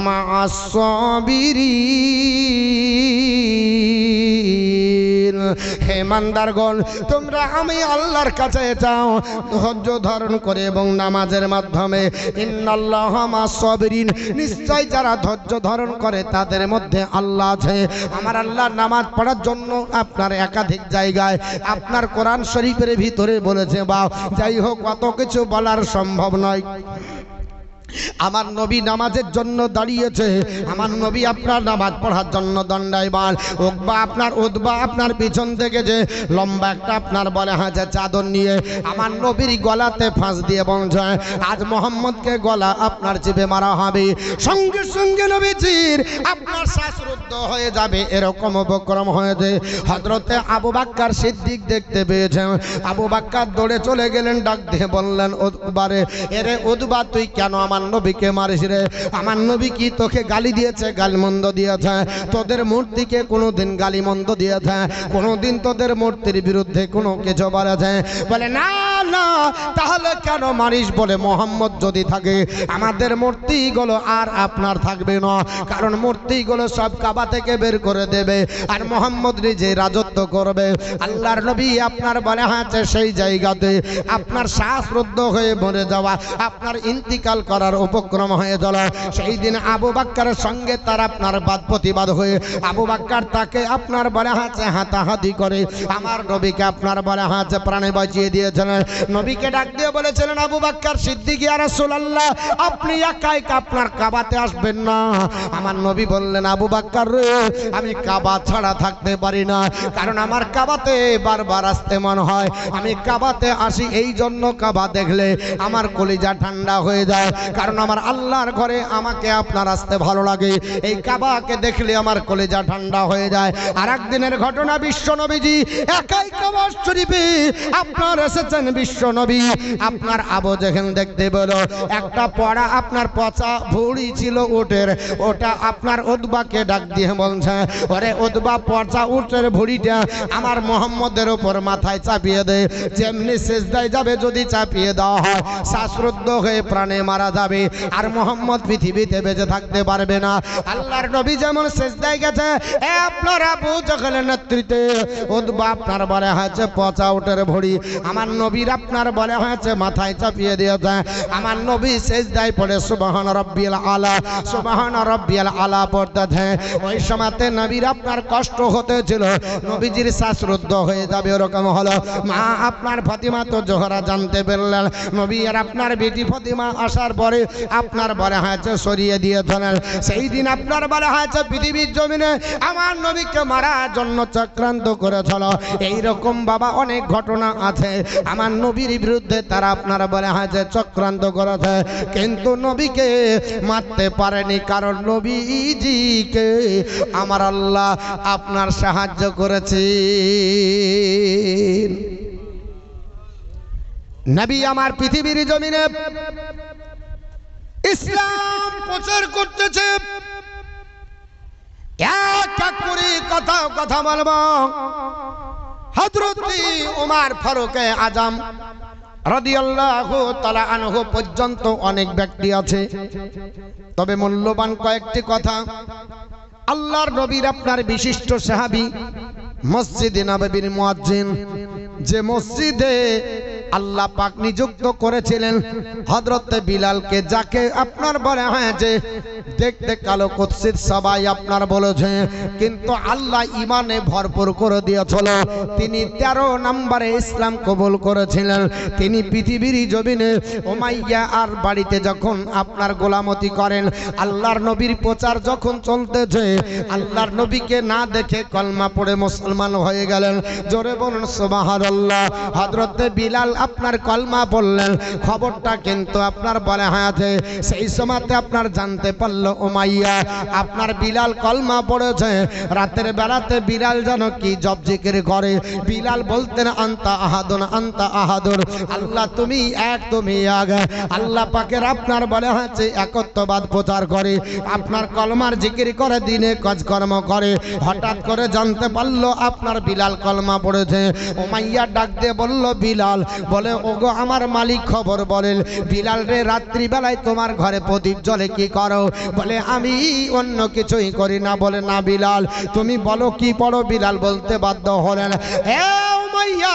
মা'আস-সাবিরিন। হে ইমানদারগণ, তোমরা আমি আল্লাহর কাছে যাও ধৈর্য ধারণ করে এবং নামাজের মাধ্যমে। ইন্নাল্লাহা মা'আস-সাবিরিন, নিশ্চয় যারা ধৈর্য ধারণ করে তাদের মধ্যে আল্লাহ আছে। আমার আল্লাহ নামাজ পড়ার জন্য আপনার একাধিক জায়গায় আপনার কোরআন শরীফের ভিতরে বলেছে। বা যাই হোক, অত কিছু বলার সম্ভব নয়। আমার নবী নামাজের জন্য দাঁড়িয়েছে, আমার নবী আপনার নামাজ পড়ার জন্য দণ্ডায়মান। উতবা আপনার পিছন থেকে যে লম্বা একটা আপনার বলে হাজে চাদর নিয়ে আমার নবীর গলাতে ফাঁস দিয়ে বলছে, আজ মোহাম্মদকে গলা আপনার চেপে মারা হবে। সঙ্গে সঙ্গে নবীজির আপনার শ্বাসরুদ্ধ হয়ে যাবে, এরকম উপক্রম হয়েছে। হযরতে আবু বকর সিদ্দিক দেখতে পেয়েছেন, আবু বকর দৌড়ে চলে গেলেন, ডাক দিয়ে বললেন, উতবারে, এরে উতবা তুই কেন আমার নবীকে মারিস রে? আমার নবী কি তোকে গালি দিয়েছে, গালমন্দ দিয়েছে? তোদের মূর্তিকে কোনোদিন গালিমন্দ দিয়েছে? কোনোদিন তোদের মূর্তির বিরুদ্ধে কোনো কিছু বলেছে? বলে না না, তাহলে কেন মারিস? বলে মোহাম্মদ যদি থাকে আমাদের মূর্তিগুলো আর আপনার থাকবে না, কারণ মূর্তিগুলো সব কাবা থেকে বের করে দেবে আর মোহাম্মদ নিজে রাজত্ব করবে। আল্লাহর নবী আপনার বলে হয়েছে সেই জায়গাতে আপনার শ্বাসরুদ্ধ হয়ে মরে যাওয়া, আপনার ইন্তিকাল করার উপক্রম হয়ে গেল। সেই দিন আবু বকরের সঙ্গে তার আপনার বাদ প্রতিবাদ হয়ে আবু বকর তাকে আপনার বলে হয়েছে হাতাহাতি করে আমার নবীকে আপনার বলে হয়েছে প্রাণে বাঁচিয়ে দিয়েছিলেন। নবীকে ডাক দিয়ে বলেছিলেন, আবু বকর সিদ্দিক ইয়া রাসূলুল্লাহ, আপনি একা একা আপনার কাবাতে আসবেন না। আমার নবী বললেন, আবু বকর রে, আমি কাবা ছাড়া থাকতে পারি না, কারণ আমার কাবাতে বারবার আসতে মন হয়। আমি কাবাতে আসি এই জন্য, কাবা দেখলে আমার কলিজা ঠান্ডা হয়ে যায়, কারণ আমার আল্লাহর ঘরে আমাকে আপনার আসতে ভালো লাগে। এই কাবাকে দেখলে আমার কলিজা ঠান্ডা হয়ে যায়। আর একদিনের ঘটনা, বিশ্ব নবীজি একাই কাবা শরীফে আপনার এসেছেন। বিশ্ব নবী আপনার আবু জেহেল দেখতে বলো, একটা পড়া আপনার পচা ভুঁড়ি ছিল উটের, ওটা আপনার উতবাকে ডাক দিয়ে বলছে, ওরে উতবা, পচা উটের ভুঁড়িটা আমার মুহাম্মদের উপর মাথায় চাপিয়ে দে। যেমনি সিজদায় যাবে যদি চাপিয়ে দেওয়া হয়, শ্বাসরুদ্ধ হয়ে প্রাণে মারা যাবে, আর মুহাম্মদ পৃথিবীতে বেঁচে থাকতে পারবে না। আল্লাহর নবী যেমন সিজদায় গেছে, আপনার আবু জেহেলের নেতৃত্বে উতবা আপনার বলে হয়েছে পচা উটের ভুঁড়ি, আমার নবীর আপনার বলে হয়েছে মাথায় চাপিয়ে দিয়েছে। আমার নবী সিজদায় পড়ে সুবহান রাব্বিয়াল আলা, সুবহান রাব্বিয়াল আলা পড়তেছে। ওই সময়তে নবীর আপনার কষ্ট হতেছিল, নবীজির শ্বাসরুদ্ধ হয়ে যাবে ওরকম হলো। মা আপনার ফাতিমা তো জোহরা জানতে পারলেন, নবী আর আপনার বেটি ফাতিমা আসার পরে আপনার বলা হয়েছে সরিয়ে দিয়েছিলেন। সেই দিন আপনার বলা হয়েছে পৃথিবীর জমিনে আমার নবীকে মারার জন্য চক্রান্ত করেছিল। এইরকম বাবা অনেক ঘটনা আছে, আমার নবীর বিরুদ্ধে তারা আপনার বলা হয়েছে চক্রান্ত করেছে, কিন্তু নবীকে মারতে পারেনি, কারণ নবীজিকে আমার আল্লাহ আপনার সাহায্য করেছে। নবী আমার পৃথিবীর জমিনে ইসলাম প্রচার করতেছে। এক এক করে কথা বলবো। হযরত ওমর ফারুক আজম রাদিয়াল্লাহু তাআলা আনহু পর্যন্ত অনেক ব্যক্তি আছে, তবে মূল্যবান কয়েকটি কথা। আল্লাহর নবীর আপনার বিশিষ্ট সাহাবী, মসজিদে নববীর মুয়াজ্জিন, যে মসজিদে আল্লাহ পাক নিযুক্ত করেছিলেন হযরত বিলালকে, যাকে আপনার বলা হয়েছে দেখতে কালো কুৎসিত সবাই আপনার বলেছে, কিন্তু আল্লাহ ইমানে ভরপুর করে দিয়েছিল। তিনি 13 নম্বরে ইসলাম কবুল করেছিলেন। তিনি পৃথিবীর জমিনে উমাইয়া আর বাড়িতে যখন আপনার গোলামতি করেন, আল্লাহর নবীর প্রচার যখন চলতেছে, আল্লাহর নবীকে না দেখে কলমা পড়ে মুসলমান হয়ে গেলেন। জোরে বলুন সুবহানাল্লাহ। হযরত বিলাল আপনার কলমা বললেন, খবরটা কিন্তু আপনার বলা হয়েছে সেই সময়তে আপনার জানতে পারলো উমাইয়া আপনার বিলাল কলমা পড়েছে। রাতের বেলাতে বিলাল যেন কি জপ জিকির করে। বিলাল বলতেন, আনতা আহাদুন আনতা আহাদুন, আল্লাহ তুমি এক, তুমি এক। আল্লাহ পাকের আপনার বলা হয়েছে একত্ববাদ প্রচার করে, আপনার কলমার জিকির করে, দিনে কাজকর্ম করে। হঠাৎ করে জানতে পারলো আপনার বিলাল কলমা পড়েছে। উমাইয়া ডাক দিয়ে বলল, বিলাল, বলে ওগো আমার মালিক খবর বলেন। বিলাল রে, রাত্রি বেলায় তোমার ঘরে প্রদীপ জ্বলে কি করো? বলে আমি অন্য কিছুই করি না। বলে না বিলাল, তুমি বলো কি পড়ো? বিলাল বলতে বাধ্য হলেন, হে উমাইয়া,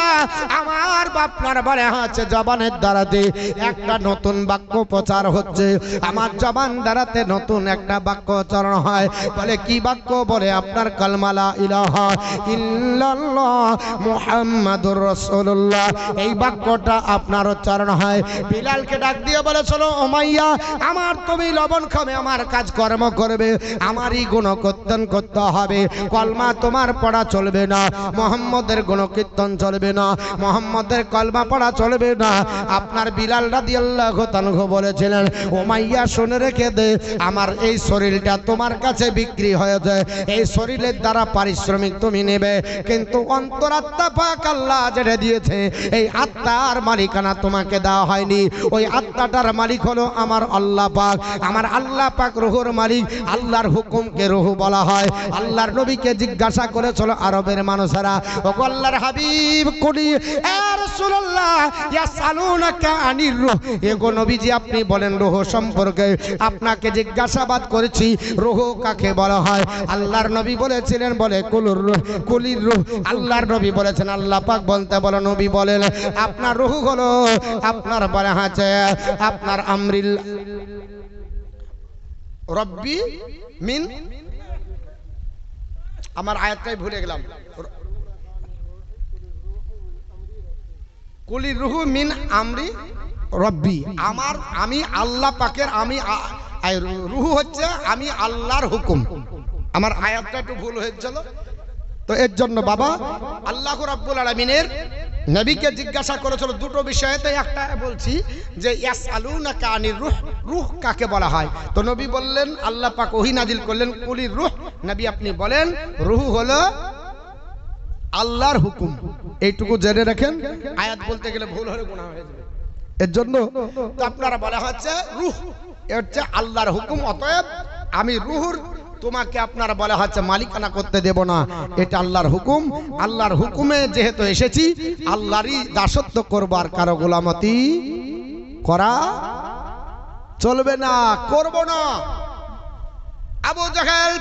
আমার আপনার বলে হচ্ছে জবানের দ্বারাতে একটা নতুন বাক্য প্রচার হচ্ছে, আমার জবান দ্বারাতে নতুন একটা বাক্য উচ্চারণ হয়। বলে কি বাক্য? বলে আপনার কালমা লা ইলাহা ইল্লাল্লাহ মুহাম্মাদুর রাসূলুল্লাহ, এই বাক্যটা আপনার উচ্চারণ হয়। বিলালকে ডাক দিয়ে বলে, চলো উমাইয়া, আমার তুমি লবণ খাবে, আমার কাজ কর্ম করবে, আমারই গুণকীর্তন করতে হবে। কলমা তোমার পড়া চলবে না, মুহাম্মদের গুণকীর্তন চলবে না, মুহাম্মদের কলমা পড়া চলবে না। আপনার বিলাল রাদিয়াল্লাহু তাআলা বলেছিলেন, উমাইয়া শুনে রেখে দে, আমার এই শরীরটা তোমার কাছে বিক্রি হয়ে যায়, এই শরীরের দ্বারা পারিশ্রমিক তুমি নেবে, কিন্তু অন্তরাত্মা পাক আল্লাহ যেটা দিয়েছে, এই আত্মার মালিকানা তোমাকে দেওয়া হয়নি। ওই আত্মাটার মালিক হলো আমার আল্লাহ পাক। আমার আল্লাহ পাক রুহুর মালিক। আল্লাহর হুকুমকে রুহ বলা হয়। আল্লাহর নবীকে জিজ্ঞাসা করেছিল আরবের মানুষেরা, ওগো আল্লাহর হাবিব কুলি ইয়া রাসূলুল্লাহ ইয়াসালুনাকা আনির রূহ, এগো নবীজি আপনি বলেন রূহ সম্পর্কে, আপনাকে জিজ্ঞাসাবাদ করেছি রূহ কাকে বলা হয়। আল্লাহর নবী বলেছিলেন, বলে কুলুর রূহ, কুলির রূহ। আল্লাহর নবী বলেছেন, আল্লাহ পাক বলতে বলে নবী বলেন আপনার রূহ হলো আপনার বলা আছে আপনার আমরিল রব্বি মিন, আমার আয়াতটাই ভুলে গেলাম, কুলির রুহু মিন আমরি রব্বি, আমি আল্লাহ পাকের, রুহু হচ্ছে আমি আল্লাহর হুকুম। আমার আয়াতটা একটু ভুল হয়েছিল, তো এর জন্য বাবা আল্লাহ রাব্বুল আলামিনের নবীকে জিজ্ঞাসা করেছিল দুটো বিষয়ে, তো একটা বলছি যে ইয়াসআলুনাকা আনির রূহ, রূহ কাকে বলা হয়? তো নবী বললেন, আল্লাহ পাক ওহী নাজিল করলেন কুলির রূহ, নবী আপনি বলেন রূহ হলো আল্লাহর হুকুম। এইটুকু জেনে রাখেন, আয়াত বলতে গেলে ভুল হলে গুনাহ হয়ে যাবে। এর জন্য তো আপনারা বলা হচ্ছে রূহ হচ্ছে আল্লাহর হুকুম, অতএব আমি রূহুর তোমাকে আপনারা বলা হচ্ছে মালিকানা করতে দেব না, এটা আল্লাহর হুকুম। আল্লাহর হুকুমে যেহেতু এসেছি, আল্লাহরই দাসত্ব করব, আর কারো গোলামতি করা চলবে না, করব না। আবু জাহেল,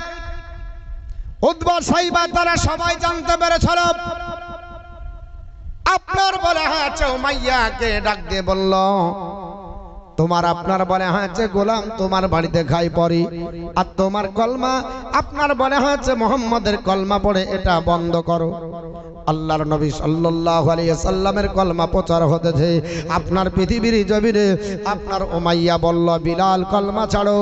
উতবা, সাইবা তারা সবাই জানতে পেরেছিল। আপনার বলা হয়েছে উমাইয়াকে ডাক দিয়ে বলল, আপনার বলে হয়েছে গোলাম তোমার বাড়িতে খাই পড়ি, আর তোমার কলমা, আপনার বলে হয়েছে মোহাম্মদের কলমা পড়ে, এটা বন্ধ করো। আল্লাহর নবী সাল্লাল্লাহু আলাইহি সাল্লামের কলমা প্রচার হতেছে আপনার পৃথিবীর জমিনে। আপনার উমাইয়া বলল, বিলাল কলমা ছাড়ো।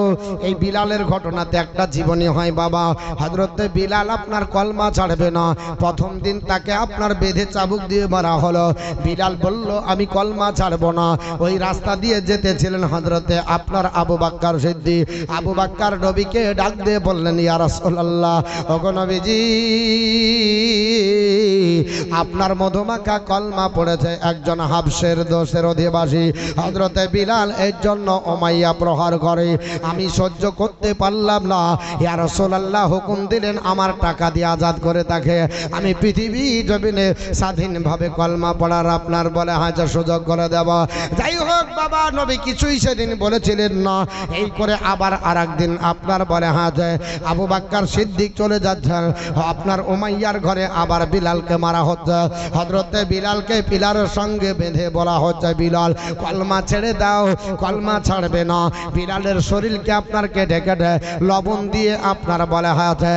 এই বিলালের ঘটনাতে একটা জীবনী হয় বাবা। হযরতে বিলাল আপনার কলমা ছাড়বে না। প্রথম দিন তাকে আপনার বেঁধে চাবুক দিয়ে মারা হলো। বিলাল বলল, আমি কলমা ছাড়বো না। ওই রাস্তা দিয়ে যেতেছিলেন হযরতে আপনার আবু বকর সিদ্দিক। আবু বকর নবীকে ডাক দিয়ে বললেন, ইয়া রাসূলুল্লাহ, ওগো নবীজি, আপনার মধুমাখা কলমা পড়েছে একজন হাবশের দেশের অধিবাসী হযরতে বিলাল, এর জন্য উমাইয়া প্রহার করে, আমি সহ্য করতে পারলাম না। ইয়া রাসূলুল্লাহ হুকুম দিলেন আমার টাকা দিয়ে আজাদ করে তাকে আমি পৃথিবী জমিনে স্বাধীনভাবে কলমা পড়ার আপনার বলে হয়তো সুযোগ করে দেব। যাই হোক বাবা, নবী কিছুই সেদিন বলেছিলেন না। এই করে আবার আরেকদিন আপনার বলে হাতে আবু বকর সিদ্দিক চলে যাচ্ছেন, আপনার উমাইয়ার ঘরে আবার বিলালকে মারা হচ্ছে। হযরতে বিলালকে পিলারের সঙ্গে বেঁধে বলা হচ্ছে, বিলাল কলমা ছেড়ে দাও। কলমা ছাড়বে না। বিলালের শরীরকে আপনার কেটে কেটে লবণ দিয়ে আপনার বলে হাতে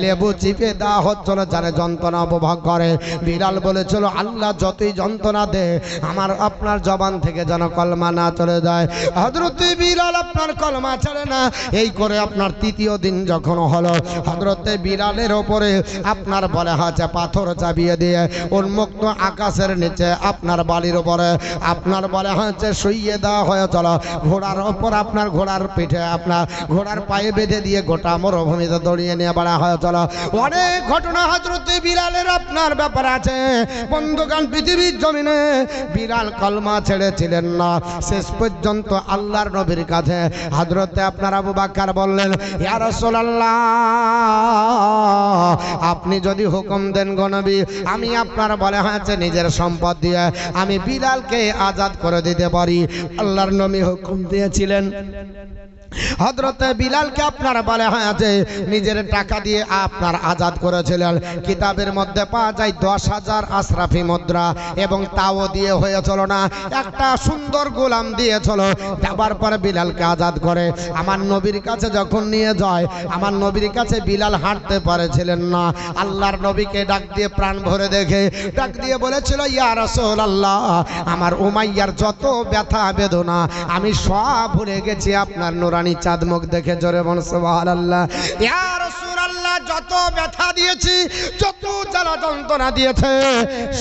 লেবু চিপে দেওয়া হচ্ছিল, যারা যন্ত্রণা উপভোগ করে। বিলাল বলেছিল, আল্লাহ যতই যন্ত্রণা দে, আমার আপনার জবান থেকে যেন কলমা না চলে যায়। হযরতে বিলাল আপনার কলমা ছাড়ে না। এই করে আপনার তৃতীয় দিন যখন হলো, হযরতে বিলালের ওপরে আপনার বলে হাতে পাথর চাপিয়ে দিয়ে উন্মুক্ত আকাশের নিচে আপনার বাড়ির উপরে আপনার বলে হচ্ছে শুইয়ে দেওয়া হয়েছিল। ঘোড়ার ওপর আপনার ঘোড়ার পিঠে আপনার ঘোড়ার পায়ে বেঁধে দিয়ে গোটা মরুভূমিতে দড়িয়ে নিয়ে বেড়া হয়েছিল। অনেক ঘটনা হযরতে বিলালের আপনার ব্যাপার আছে বন্ধুগণ। পৃথিবীর জমিনে বিলাল কলমা ছেড়েছিলেন না। শেষ পর্যন্ত আল্লাহর নবীর কাছে হযরতে আপনার আবু বকর বললেন, ইয়া রাসূলুল্লাহ, আপনি যদি হুকুম দেন গো নবী, আমি আপনার বলে হয়েছে নিজের সম্পদ দিয়ে আমি বিলালকে আজাদ করে দিতে পারি। আল্লাহর নবী হুকুম দিয়েছিলেন হযরতে বিলালকে আপনার বলে হয়েছে নিজের টাকা দিয়ে আপনার আজাদ করেছিলেন। কিতাবের মধ্যে পাওয়া যায় 10,000 আশরাফি মুদ্রা, এবং তাও দিয়ে হয়েছিল না, একটা সুন্দর গোলাম দিয়েছিল। যাবার পরে বিলালকে আজাদ করে আমার নবীর কাছে যখন নিয়ে যায়, আমার নবীর কাছে বিলাল হাঁটতে পারেছিলেন না। আল্লাহর নবীকে ডাক দিয়ে প্রাণ ভরে দেখে ডাক দিয়ে বলেছিল, ইয়া রাসূলুল্লাহ, আমার উমাইয়ার যত ব্যথা বেদনা আমি সব ভুলে গেছি আপনার নুরানি চাঁদ মুখ দেখে। জোরে বল সুবহানাল্লাহ। ইয়া রাসূলুল্লাহ, যত ব্যথা দিয়েছি, যত জ্বালা যন্ত্রণা দিয়েছে,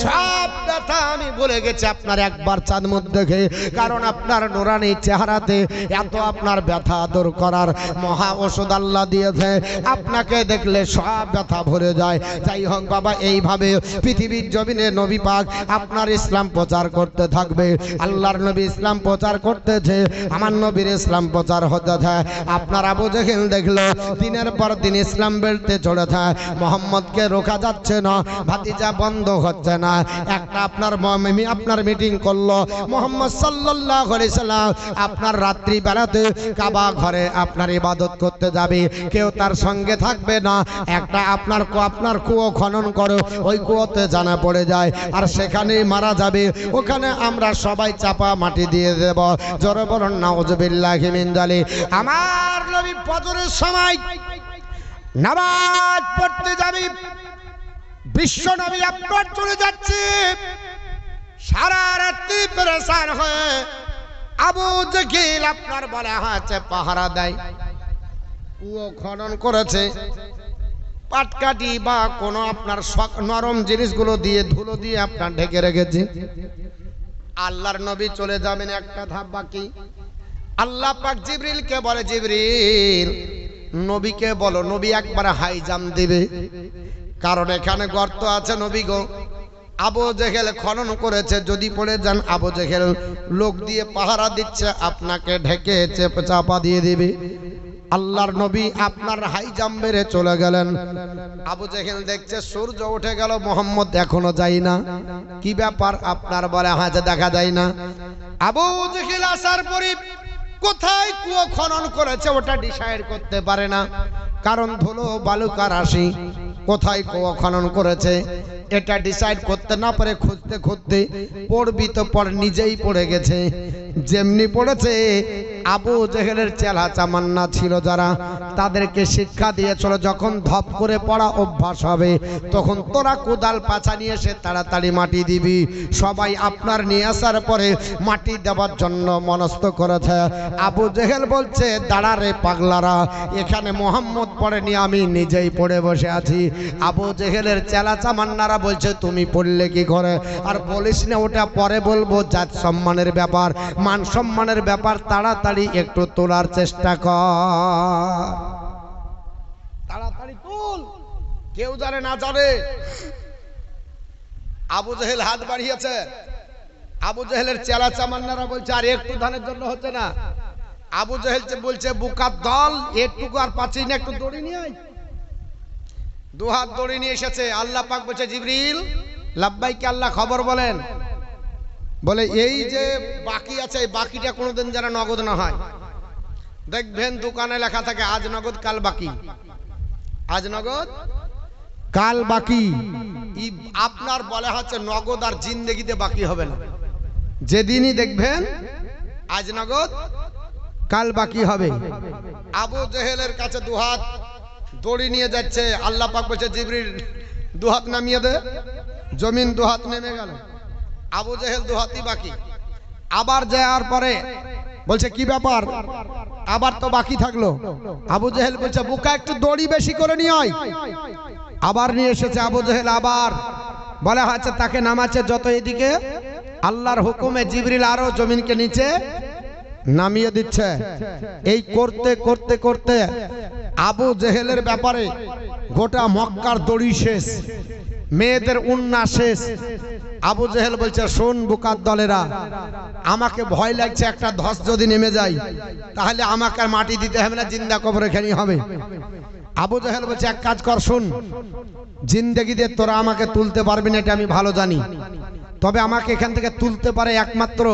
সব ব্যথা আমি ভুলে গেছি আপনার একবার চাঁদ মুখ দেখে। কারণ আপনার নুরানি চেহারাতে এত আপনার ব্যথা দূর করার মহা ওষুধ আল্লাহ দিয়েছে, আপনাকে দেখলে সব ব্যথা ভুলে যায়। যাই হোক বাবা, এইভাবে পৃথিবীর জমিনে নবী পাক আপনার ইসলাম প্রচার করতে থাকবে। আল্লাহর নবী ইসলাম প্রচার করতেছে, আমার নবীর ইসলাম প্রচার হতেছে। আপনার আবু জেহেল দেখলো দিনের পর দিন ইসলাম বেলতে চলেছে, মোহাম্মদকে রোকা যাচ্ছে না, ভাতিজা বন্ধ হচ্ছে না। একটা আপনার মিটিং করলো, মোহাম্মদ সাল্লাল্লাহু আলাইহি সাল্লাম আপনার রাত্রি বেলাতে কাবা ঘরে আপনার ইবাদত করতে যাবে, কেউ তার সঙ্গে থাকবে না। একটা আপনার কুয়ো খনন করো, ওই কুয়োতে জানা পড়ে যায় আর সেখানেই মারা যাবে। ওখানে আমরা সবাই চাপা মাটি দিয়ে দেব। জোরে বলুন নাউযুবিল্লাহি মিন যালিক। আমার নবী ফজরের সময় নামাজ পড়তে যাবে, বিশ্ব নবী আপনার চলে যাচ্ছে। সারা রাত্রি পেরেশান হয়ে আবু জেহেল আপনার বলা হয়েছে পাহারা দেয়, কুয়ো খনন করেছে, পাটকাঠি বা কোনো আপনার নরম জিনিসগুলো দিয়ে ধুলো দিয়ে আপনার ঢেকে রেখেছে। আল্লাহর নবী চলে যাবেন, একটা ধাপ বাকি। আল্লাহ পাক জিবরিলকে বলে, জিবরিল নবীকে বলো নবী একবার হাই জাম্প দিবে, কারণ এখানে গর্ত আছে নবী গো। আবু জেহেল খনন করেছে, যদি পড়ে যান আবু জেহেল লোক দিয়ে পাহারা দিচ্ছে, আপনাকে ঢেকে চাপা দিয়ে দিবে। আল্লাহর নবী আপনার হাই জাম্প মেরে চলে গেলেন। আবু জেহেল দেখছে সূর্য উঠে গেল, মোহাম্মদ এখনো যাই না, কি ব্যাপার আপনার বলে হাজে দেখা যায় না। আবু জেহেল আসার পরে কোথায় কুয়ো খনন করেছে ওটা ডিসাইড করতে পারে না, কারণ ধুলো বালুকা রাশি। কোথায় কুয়ো খনন করেছে এটা ডিসাইড করতে না পারে, খুঁজতে খুঁজতে পড়বি তো পর নিজেই পড়ে গেছে। যেমনি পড়েছে আবু জেহেলের চেলা চামান্না ছিল যারা, তাদেরকে শিক্ষা দিয়েছিল যখন ধপ করে পড়া অভ্যাস হবে তখন তোরা কোদাল পাছা নিয়ে এসে তাড়াতাড়ি মাটি দিবি। সবাই আপনার নিয়ে আসার পরে মাটি দেওয়ার জন্য মনস্থ করেছে। আবু জেহেল বলছে দাঁড়া রে পাগলারা, এখানে মোহাম্মদ পড়েনি, আমি নিজেই পড়ে বসে আছি। আবু জেহেলের চেলা চামান্নারা বলছে তুমি পড়লে কি করে, আর বলিস না ওটা পরে বলবো, জাত সম্মানের ব্যাপার, মান সম্মানের ব্যাপার, তাড়াতাড়ি একটু তোলার চেষ্টা কর, তাড়াতাড়ি তুল, কেউ জানে না জানে। আবু জেহেল হাত বাড়িয়েছে, আবু জেহেলের চেলা চামান্নারা বলছে আর একটু ধানের জন্য হচ্ছে না। আবু জেহেল বলছে বুকার দল, একটুকু আর পাচ্ছি না, একটু দড়ি নিয়ে আয়। দুহাত দড়ি নিয়ে এসেছে। আল্লাহ পাক বলছে জিবরিল লাব্বাইকে, আল্লাহ খবর বলেন। বলে এই যে বাকি আছে এই বাকিটা কোনোদিন যেন নগদ না হয়। দেখবেন দোকানে লেখা থাকে আজ নগদ কাল বাকি, আজ নগদ কাল বাকি। আপনার বলা হচ্ছে নগদ আর জিন্দেগিতে বাকি হবে না। যেদিনই দেখবেন আজ নগদ কাল বাকি হবে। আবু জেহেলের কাছে দুহাত দড়ি নিয়ে যাচ্ছে। আল্লাহ পাক বলছে জিবরিল দুহাত নামিয়ে দে। জমিন দুহাত নেমে গেল, আবু জেহেল দুহাতই বাকি। আবার যাওয়ার পরে বলছে কি ব্যাপার, আবার তো বাকি থাকলো। আবু জেহেল বলছে বুকা একটু দড়ি বেশি করে নিয়ে আয়। আবার নিয়ে এসেছে আবু জেহেল, আবার বলা হচ্ছে তাকে নামাচ্ছে। যত এদিকে আল্লাহর হুকুমে জিবরিল আরো জমিনকে নিচে নামিয়ে দিচ্ছে। এই করতে করতে করতে আবু জেহেলের ব্যাপারে গোটা মক্কার দড়ি শেষ, মেয়েদের উন্না শেষ। আবু জেহেল বলছে শোন বুকার দলেরা, আমাকে ভয় লাগছে একটা ধস যদি নেমে যায় তাহলে আমাকে আর মাটি দিতে হবে না, জিন্দা কবর এখানেই হবে। আবু জেহেল বলছে এক কাজ কর, শুন জিন্দেগিতে তোরা আমাকে তুলতে পারবি না এটা আমি ভালো জানি, তবে আমাকে এখান থেকে তুলতে পারে একমাত্র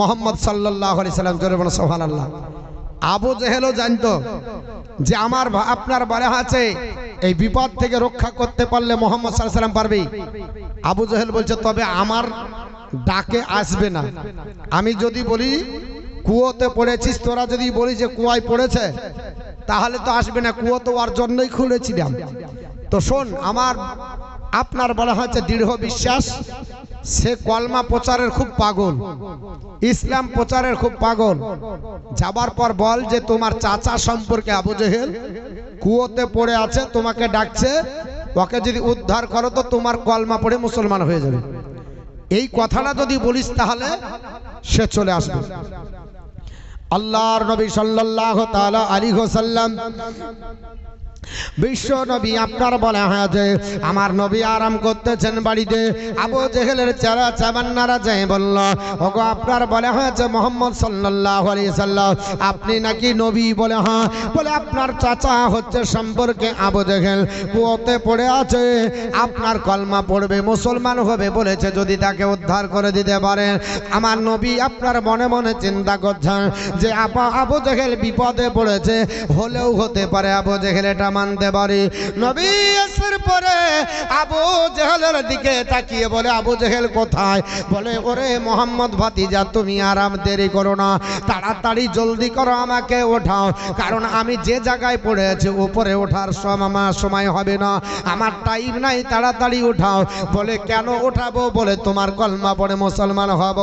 মোহাম্মদ সাল্লাল্লাহু আলাইহি সাল্লাম। জোরে বলো সুবহানাল্লাহ। আবু জেহেলও জানতো যে আমার আপনার বলা আছে এই বিপদ থেকে রক্ষা করতে পারলে মোহাম্মদ সাল্লাল্লাহু আলাইহি সাল্লাম পারবে। আবু জেহেল বলছে তবে আমার ডাকে আসবে না। আমি যদি বলি কুয়োতে পড়েছিস, তোরা যদি বলি যে কুয়ায় পড়েছে তাহলে তো আসবে না, কুয়ো তো ওর জন্যই খুলেছিলাম। তো শোন, আমার আপনার বলা হচ্ছে দৃঢ় বিশ্বাস, সে কলমা প্রচারের খুব পাগল, ইসলাম প্রচারের খুব পাগল। যাবার পর বল যে তোমার চাচা সম্পর্কে আবু জেহেল কুয়োতে পড়ে আছে, তোমাকে ডাকছে, ওকে যদি উদ্ধার করো তো তোমার কলমা পড়ে মুসলমান হয়ে যাবে। এই কথাটা যদি বলিস তাহলে সে চলে আসবে। আল্লাহর নবী সাল্লাল্লাহু তাআলা আলাইহি ওয়াসাল্লাম বিশ্ব নবী আপনার বলা হয়েছে আমার নবী আরাম করতেছেন বাড়িতে। আবু জেহেলের চেলা চামান্নারা যায় বলল ওগো আপনার বলা হয়েছে মোহাম্মদ সাল্লাল্লাহু আলাইহি সাল্লাম আপনি নাকি নবী? বলে হ্যাঁ। বলে আপনার চাচা হচ্ছে সম্পর্কে আবু জেহেল কুয়োতে পড়ে আছে, আপনার কলমা পড়বে মুসলমান হবে বলেছে, যদি তাকে উদ্ধার করে দিতে পারেন। আমার নবী আপনার মনে মনে চিন্তা করছেন যে আবু জেহেল বিপদে পড়েছে, হলেও হতে পারে আবু জেহেল এটা মানতে পারি। নবী আসার পরে আবু জেহেলের দিকে তাকিয়ে বলে, আবু জেহেল কোথায়? বলে, ওরে মোহাম্মদ ভাতিজা, তুমি আরাম দেরি করো না, তাড়াতাড়ি জলদি করো, আমাকে ওঠাও, কারণ আমি যে জায়গায় পড়ে আছি উপরে ওঠার সময় হবে না, আমার টাইম নাই, তাড়াতাড়ি উঠাও। বলে, কেন উঠাবো? বলে, তোমার কলমা পড়ে মুসলমান হব।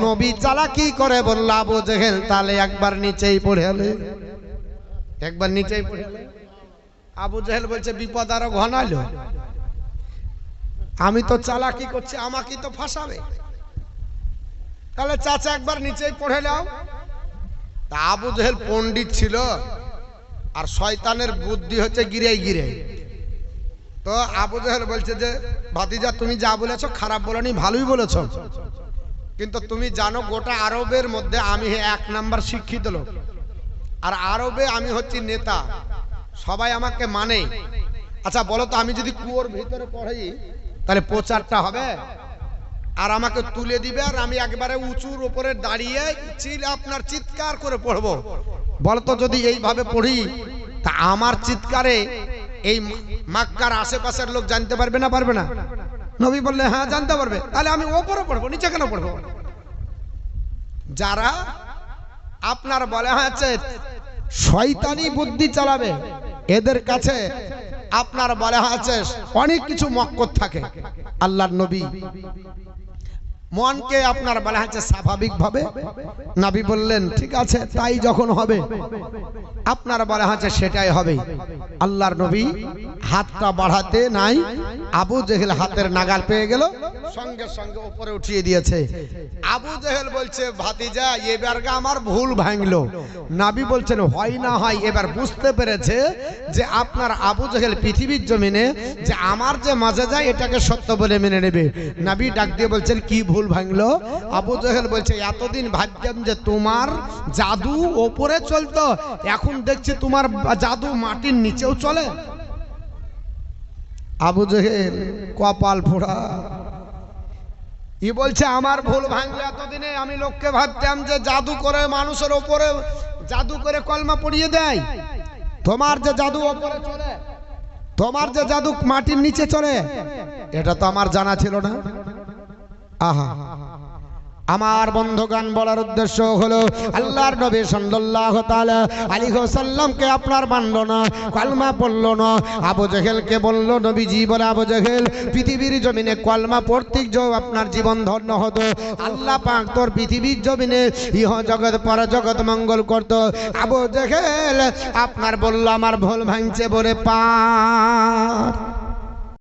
নবী চালাকি করে বলল, আবু জেহেল তাহলে একবার নিচেই পড়ে এলে, একবার নিচেই পড়ে এলে। আবু জেহেল বলছে, বিপদ আরো ঘনাইলো, আমি তো চালাকি করছি, আমাকে তো ফাঁসাবে। তাহলে চাচা একবার নিচেই পড়ে নাও। তা আবু জেহেল পণ্ডিত ছিল, আর শয়তানের বুদ্ধি হচ্ছে গিরে গিরে। তো আবু জেহেল বলছে যে, ভাতিজা তুমি যা বলেছো খারাপ বলনি, ভালোই বলেছো, কিন্তু তুমি জানো গোটা আরবের মধ্যে আমি 1 নাম্বার শিক্ষিত লোক, আর আরবে আমি হচ্ছি নেতা, সবাই আমাকে মানে। আচ্ছা বলো তো, আমি যদি কুয়োর ভিতরে পড়ি তাহলে প্রচারটা হবে? আর আমাকে তুলে দিবে, আর আমি একবারে উঁচুর উপরে দাঁড়িয়ে আপনার চিৎকার করে পড়বো। বলতো যদি এইভাবে পড়ি তা আমার চিৎকারে এই মক্কার আশেপাশের লোক জানতে পারবে না, পারবে না? নবী বললে, হ্যাঁ জানতে পারবে। তাহলে আমি ওপরে পড়বো, নিচে কেন পড়বো? যারা আপনার বলে হচ্ছে শয়তানি বুদ্ধি চালাবে, এদের কাছে আপনার বলে হচ্ছে অনেক কিছু মক্কত থাকে। আল্লাহর নবী মনকে আপনার বলা হচ্ছে স্বাভাবিক ভাবে, নবী বললেন ঠিক আছে, তাই যখন হবে আপনার বলা হচ্ছে সেটাই হবে। আল্লাহর নবী হাতটা বাড়াতে নাই, আবু জেহেল হাতের নাগাল পেয়ে গেল, সঙ্গে সঙ্গে উপরে উঠিয়ে দিয়েছে। আবু জেহেল বলছে, ভাতিজা এবার আমার ভুল ভাঙলো। নবী বলছেন, হয় না হয় এবার বুঝতে পেরেছে যে আপনার আবু জেহেল পৃথিবীর জমিনে যে আমার যে মাঝে যায় এটাকে সত্য বলে মেনে নেবে। নবী ডাক দিয়ে বলছেন, কি ভুল ভাঙলো? আবু জেহেল বলছে, এতদিন ভাবতাম যে তোমার জাদু ওপরে চলতো, এখন দেখছি তোমার জাদু মাটির নিচেও চলে। আবু জেহেল কপাল ফোড়া, ই বলছে আমার ভুল ভাঙলো, এতদিনে আমি লোককে ভাবতাম যে জাদু করে মানুষের ওপরে জাদু করে কলমা পড়িয়ে দেয়, তোমার যে জাদু ওপরে চলে, তোমার যে জাদু মাটির নিচে চলে, এটা তো আমার জানা ছিল না। আহা, আমার বন্ধুগণ, বলার উদ্দেশ্য হলো আল্লাহর নবী সাল্লাল্লাহু তাআলা আলাইহি ওয়াসাল্লামকে আপনার মানলো না, কলমা পড়লো না। আবু জেহেলকে বলল, নবীজি বলে, আবু জেহেল পৃথিবীর জমিনে কলমা পড়তেই যে আপনার জীবন ধন্য হতো, আল্লাহ পাক তোর পৃথিবীর জমিনে ইহ জগৎ পর জগৎ মঙ্গল করতো। আবু জেহেল আপনার বলল, আমার ভুল ভাঙছে বলে পার।